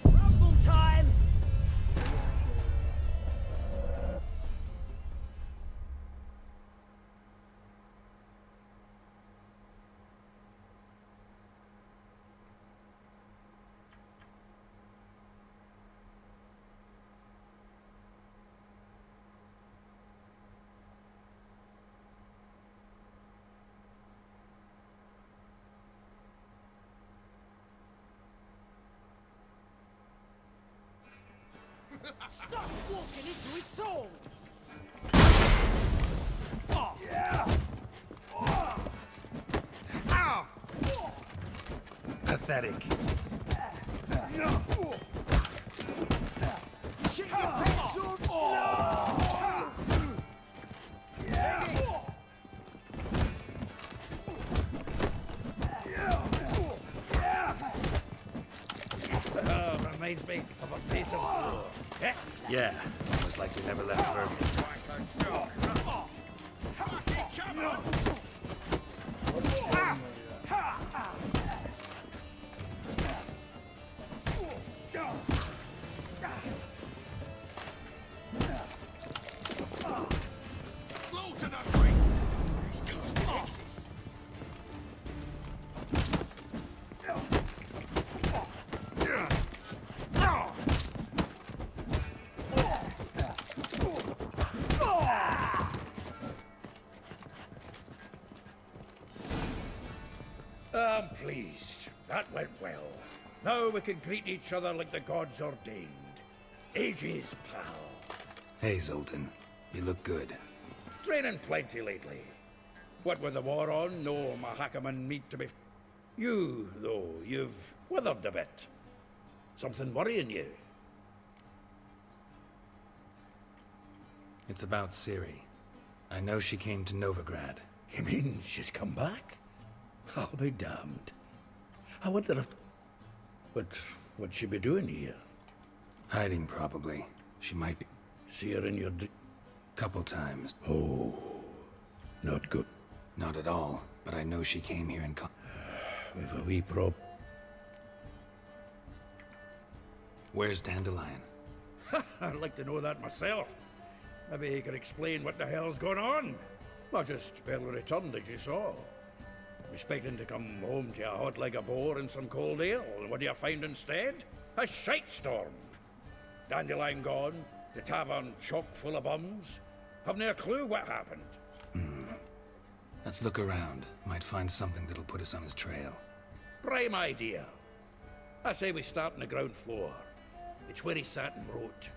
Rumble time! Stop walking into his soul! Pathetic. Shit your pants or... Reminds me of a piece of floor. Yeah, almost like we never left Bergen. Slow to that ring. He's casting X's. I'm pleased. That went well. Now we can greet each other like the gods ordained. Ages, pal. Hey, Zoltan. You look good. Training plenty lately. What with the war on, no Mahakaman meat to be... You, though, you've withered a bit. Something worrying you? It's about Ciri. I know she came to Novigrad. You mean she's come back? I'll be damned. I wonder if... But what'd she be doing here? Hiding, probably. She might be... See her in your... Couple times. Oh, not good. Not at all, but I know she came here in... With a wee probe. Where's Dandelion? I'd like to know that myself. Maybe he could explain what the hell's going on. I just barely returned, as you saw. Expecting to come home to a hot leg of boar and some cold ale. What do you find instead? A shite storm. Dandelion gone, the tavern chock full of bums. Haven't a clue what happened. Let's look around. Might find something that'll put us on his trail. Prime idea. I say we start on the ground floor. It's where he sat and wrote.